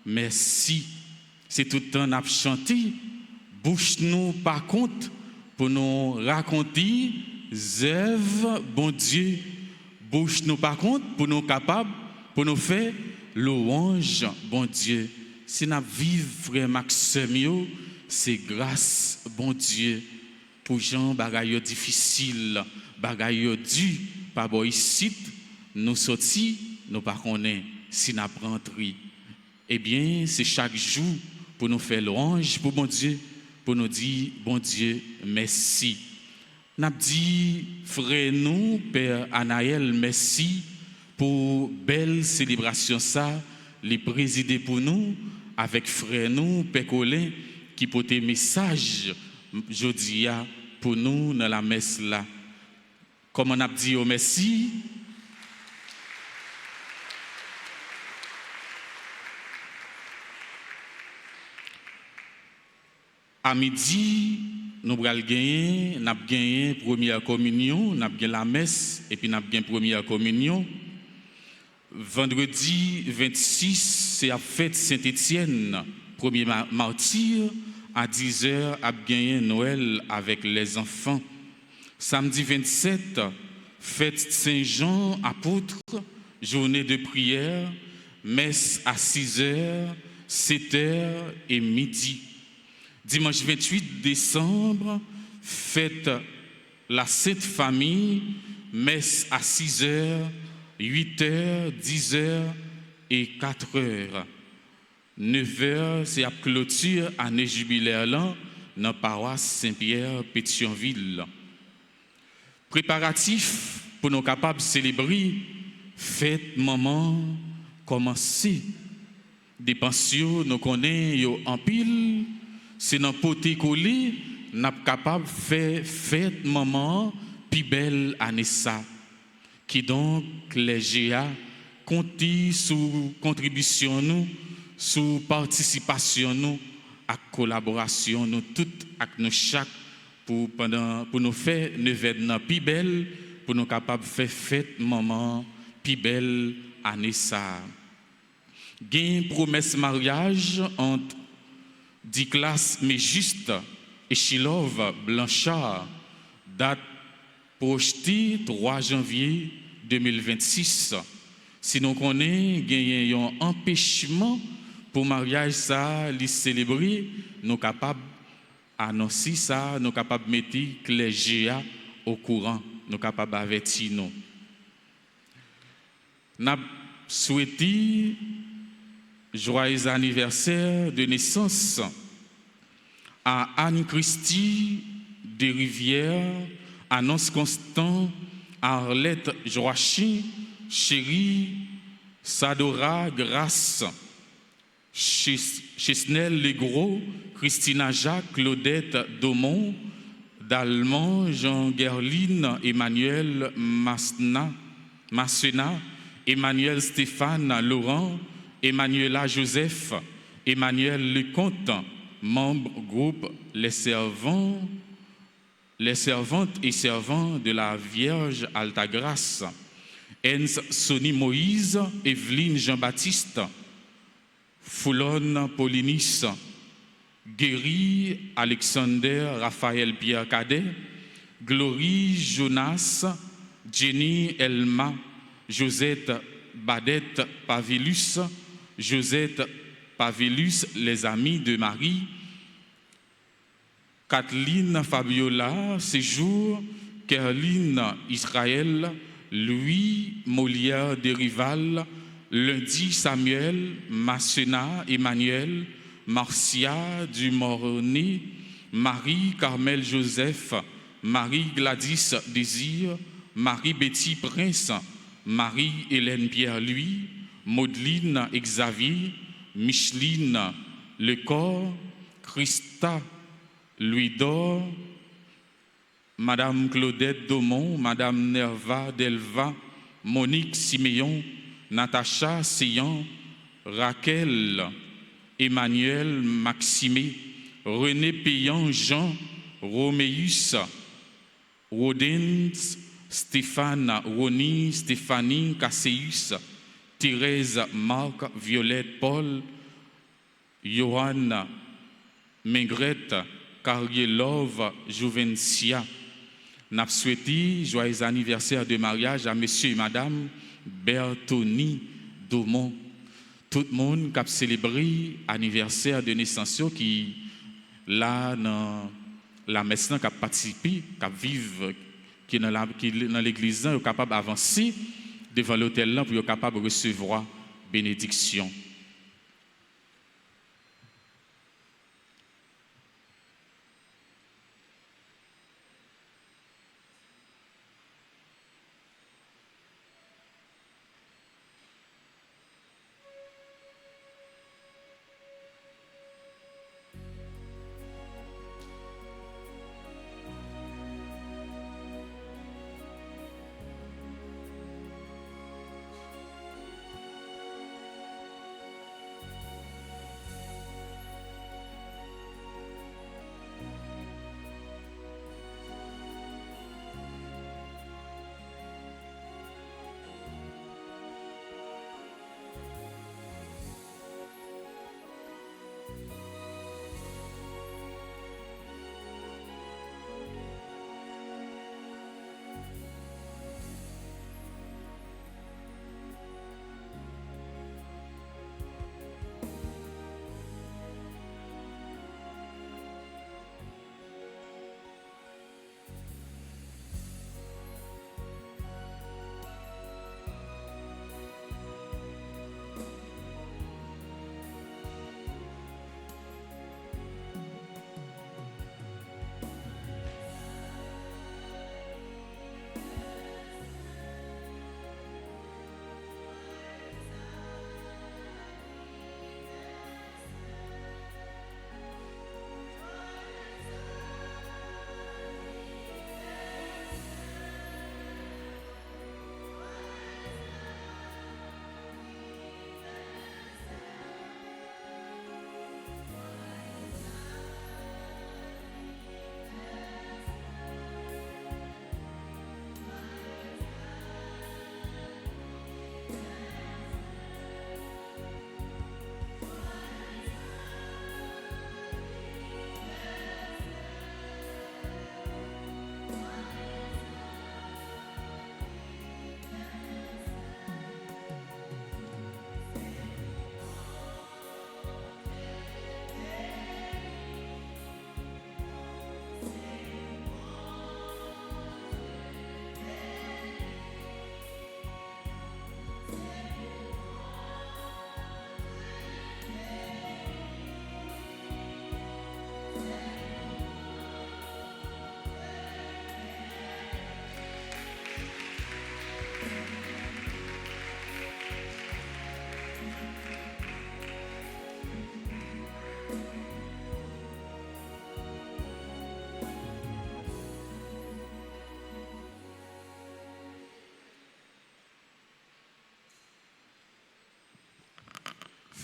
Speaker 7: merci. C'est tout le temps à chanter. Bouche nous par contre pour nous raconter œuvres, bon Dieu, bouche nous par contre, pour nous capables, pour nous faire louange, bon Dieu. Si nous vivons frère Maxime, c'est grâce, bon Dieu, pour gens bagaille difficile, bagaille dû, par ici, nous sortis, nous pas connaît, si nous rentrons. Eh bien, c'est chaque jour pour nous faire louange, pour bon Dieu, pour nous dire, bon Dieu, merci. N'a dit, frère nous, Père Anaël, merci pour belle célébration ça, les présider pour nous, avec frère nous, Père Colin, qui porte message, jeudi pour nous dans la messe là. Comme on a dit au merci, à midi, nous allons gagner, première communion, nous avons la messe et puis nous avons première communion. Vendredi 26, c'est la fête Saint-Étienne, premier martyr, à 10h, à gagner Noël avec les enfants. Samedi 27, fête Saint-Jean, apôtre, journée de prière, messe à 6h, 7h et midi. Dimanche 28 décembre, fête la Sainte Famille, messe à 6h, 8h, 10h et 4h. 9h, c'est à clôture année jubilaire là, dans la paroisse Saint-Pierre, Pétionville. Préparatifs pour nous capables de célébrer, fête maman, commencer. Des pensions, nous connaissons en pile. C'est dans poté collé, nous sommes capables de faire fête maman, puis belle année ça. Qui donc les GA comptent sous contribution nous, sous participation nous, à collaboration nous toutes avec nous chaque pour nous faire une événement plus belle, pour nous capables de faire fête maman, puis belle année ça. Gain promesse mariage entre Diclas Méjuste et Chilov Blanchard, date projetée 3 janvier 2026. Si nous connaissons un empêchement pour mariage ça, les célébrer, nous sommes capables d'annoncer ça, nous sommes capables de mettre les GA au courant, nous sommes capables d'avertir nous. Nous souhaitons joyeux anniversaire de naissance à Anne-Christie Desrivières, Annonce Constant, Arlette Joachim, Chérie, Sadora Grace, Chesnel Legros, Christina Jacques, Claudette Daumont, Dalman, Jean Gerline, Emmanuel Masséna, Emmanuel Stéphane Laurent, Emmanuela Joseph, Emmanuel Lecomte, membre groupe Les Servantes et Servants de la Vierge Altagrace, Ens Sonny Moïse, Evelyne Jean-Baptiste, Foulon Paulinis, Guéry Alexander Raphaël Pierre Cadet, Glory Jonas, Jenny Elma, Josette Badette Pavilus, Josette Pavilus, les amis de Marie, Kathleen Fabiola, Séjour, Caroline Israël, Louis Molière Derival, Lundi Samuel, Massena Emmanuel, Marcia Dumornay, Marie-Carmel Joseph, Marie-Gladys Désir, Marie-Betty Prince, Marie-Hélène Pierre-Louis, Maudeline Xavier, Micheline Lecor, Christa Louis-Dor, Madame Claudette Daumont, Madame Nerva Delva, Monique Siméon, Natacha Seyan, Raquel Emmanuel Maximé, René Payan Jean, Roméus, Rodens, Stéphane Roni, Stéphanie Casséus, Thérèse Marc, Violette Paul, Johanna Mengrette, Carrier-Love, Juvencia. N'a souhaité joyeux anniversaire de mariage à monsieur et madame Bertoni Daumont. Tout le monde qui a célébré l'anniversaire de naissance qui là dans la messe qui a participé, qui vivent qui dans l'église est capable d'avancer devant l'autel là pour être capable de recevoir bénédiction.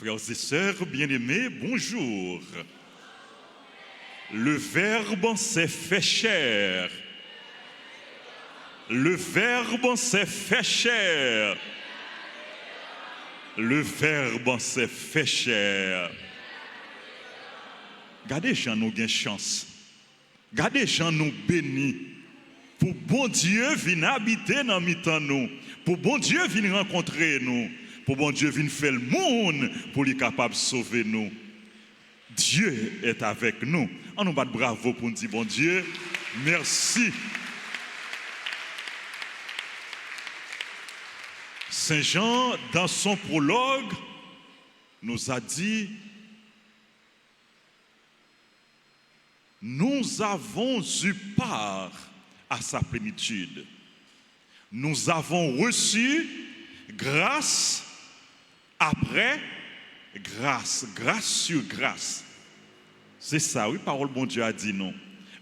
Speaker 9: Frères et sœurs bien-aimés, bonjour. Le Verbe s'est fait chair. Le Verbe s'est fait chair. Le Verbe s'est fait chair. Gardez Jean nous gain chance. Gardez Jean nous béni. Pour bon Dieu venir habiter dans mi-temps nous. Pour bon Dieu venir rencontrer nous. Pour bon Dieu venir faire le monde pour lui capable de sauver nous. Dieu est avec nous. On nous bat bravo pour nous dire bon Dieu, merci. Saint Jean, dans son prologue, nous a dit, nous avons eu part à sa plénitude. Nous avons reçu grâce après grâce, grâce sur grâce. C'est ça, oui, parole bon Dieu a dit non.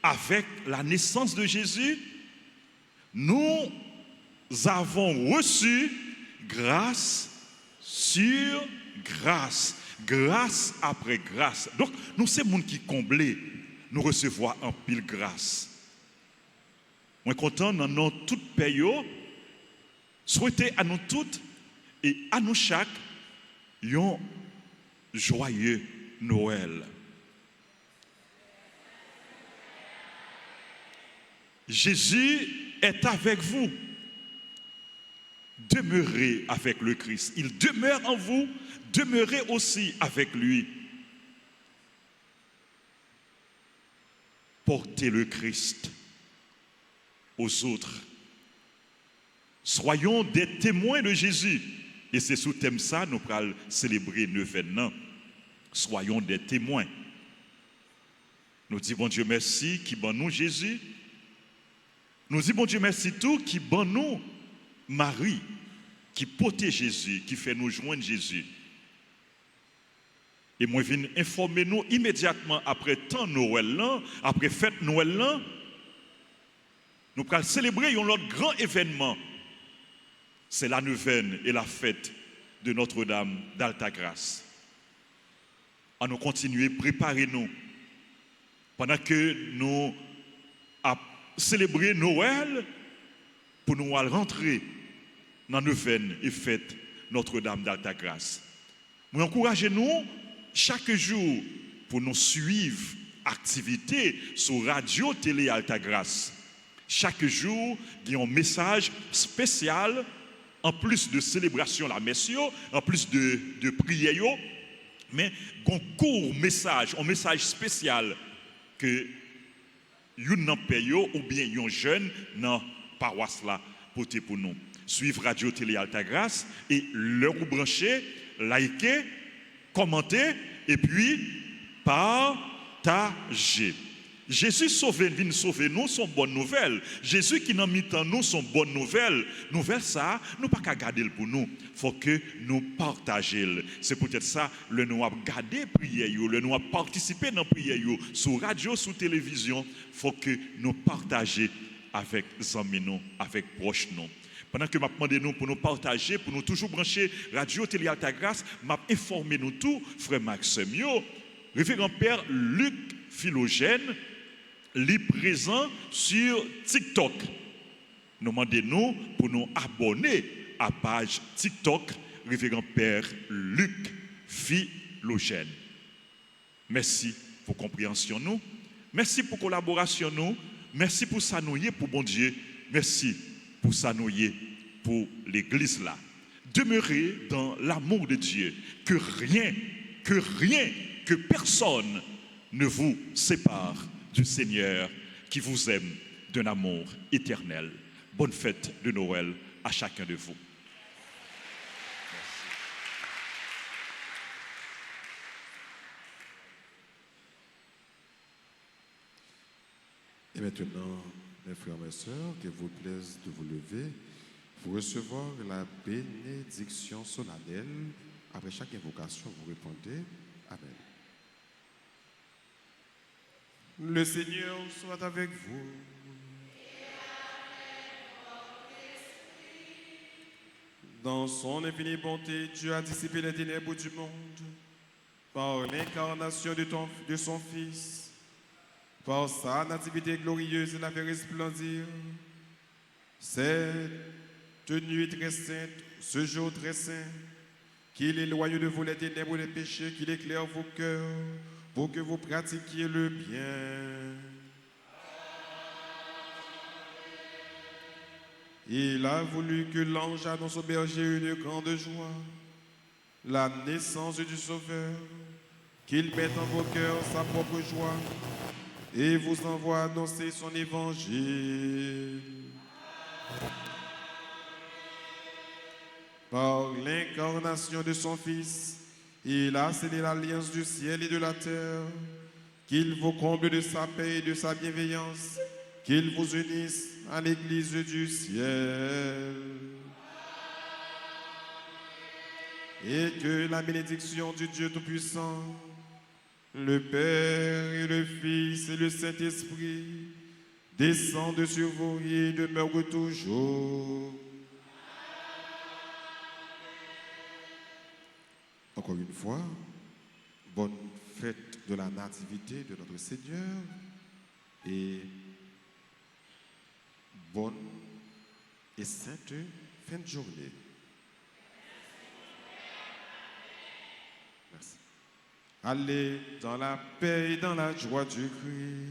Speaker 9: Avec la naissance de Jésus, nous avons reçu grâce sur grâce, grâce après grâce. Donc, nous sommes gens qui comblés, nous recevons en pile grâce. Moi, content dans nos toutes périodes, souhaiter à nous toutes et à nous chaque un joyeux Noël. Jésus est avec vous. Demeurez avec le Christ. Il demeure en vous. Demeurez aussi avec lui. Portez le Christ aux autres. Soyons des témoins de Jésus. Et c'est sous thème ça nous allons célébrer 9 ans. Soyons des témoins. Nous disons bon Dieu merci qui ban nous Jésus. Nous disons bon Dieu merci tout qui ban nous Marie, qui porte Jésus, qui fait nous joindre Jésus. Et moi je viens informer nous immédiatement après temps Noël là, après fête Noël là, nous allons célébrer un autre grand événement. C'est la neuvaine et la fête de Notre-Dame d'Altagrace. À nous continuer, préparez-nous. Pendant que nous célébrons Noël, pour nous rentrer dans la neuvaine et fête Notre-Dame d'Altagrace. Nous encourageons-nous chaque jour pour nous suivre activité sur Radio Télé Altagrace. Chaque jour, il y a un message spécial. En plus de célébration la messe, en plus de prière, mais un court message, un message spécial que yon pays ou bien yon jeune dans paroisse là porter pour nous. Suivre Radio Télé Altagrace et leur brancher, liker, commenter et puis partager. Jésus vient sauver nous, son bonne nouvelle. Jésus qui nous mis en nous, son bonne nouvelle. Nouvelle ça, nous pas qu'à garder pour nous. Faut que nous partagions. C'est peut-être ça, le nous a gardé prière, le nous a participé dans prière sur radio, sur télévision. Faut que nous partagions avec amis nous, avec proches nous. Pendant que m'a demandé nous pour nous partager, pour nous toujours brancher Radio Télé Altagrace, m'a informé nous tout, frère Maxime, révérend père Luc Philogène, li présent sur TikTok. Nous demandons pour nous abonner à la page TikTok révérend père Luc Philogène. Merci pour compréhension nous. Merci pour collaboration nous. Merci pour ça nous pour bon Dieu. Merci pour ça nous pour l'église là. Demeurez dans l'amour de Dieu. Que rien, que personne ne vous sépare du Seigneur qui vous aime d'un amour éternel. Bonne fête de Noël à chacun de vous.
Speaker 2: Et maintenant, mes frères et mes sœurs, qu'il vous plaise de vous lever pour recevoir la bénédiction solennelle. Après chaque invocation, vous répondez Amen. Le Seigneur soit avec vous. Dans son infinie bonté, Dieu a dissipé les ténèbres du monde par l'incarnation de son Fils. Par sa nativité glorieuse, il a fait resplendir cette nuit très sainte, ce jour très saint, qu'il éloigne de vous les ténèbres et les péchés, qu'il éclaire vos cœurs pour que vous pratiquiez le bien. Il a voulu que l'ange annonce au berger une grande joie, la naissance du Sauveur, qu'il mette en vos cœurs sa propre joie et vous envoie annoncer son évangile. Par l'incarnation de son Fils, il a scellé l'alliance du ciel et de la terre, qu'il vous comble de sa paix et de sa bienveillance, qu'il vous unisse à l'Église du ciel. Et que la bénédiction du Dieu Tout-Puissant, le Père et le Fils et le Saint-Esprit, descendent sur vous et demeurent toujours. Encore une fois, bonne fête de la nativité de notre Seigneur et bonne et sainte fin de journée. Merci. Allez dans la paix et dans la joie du Christ.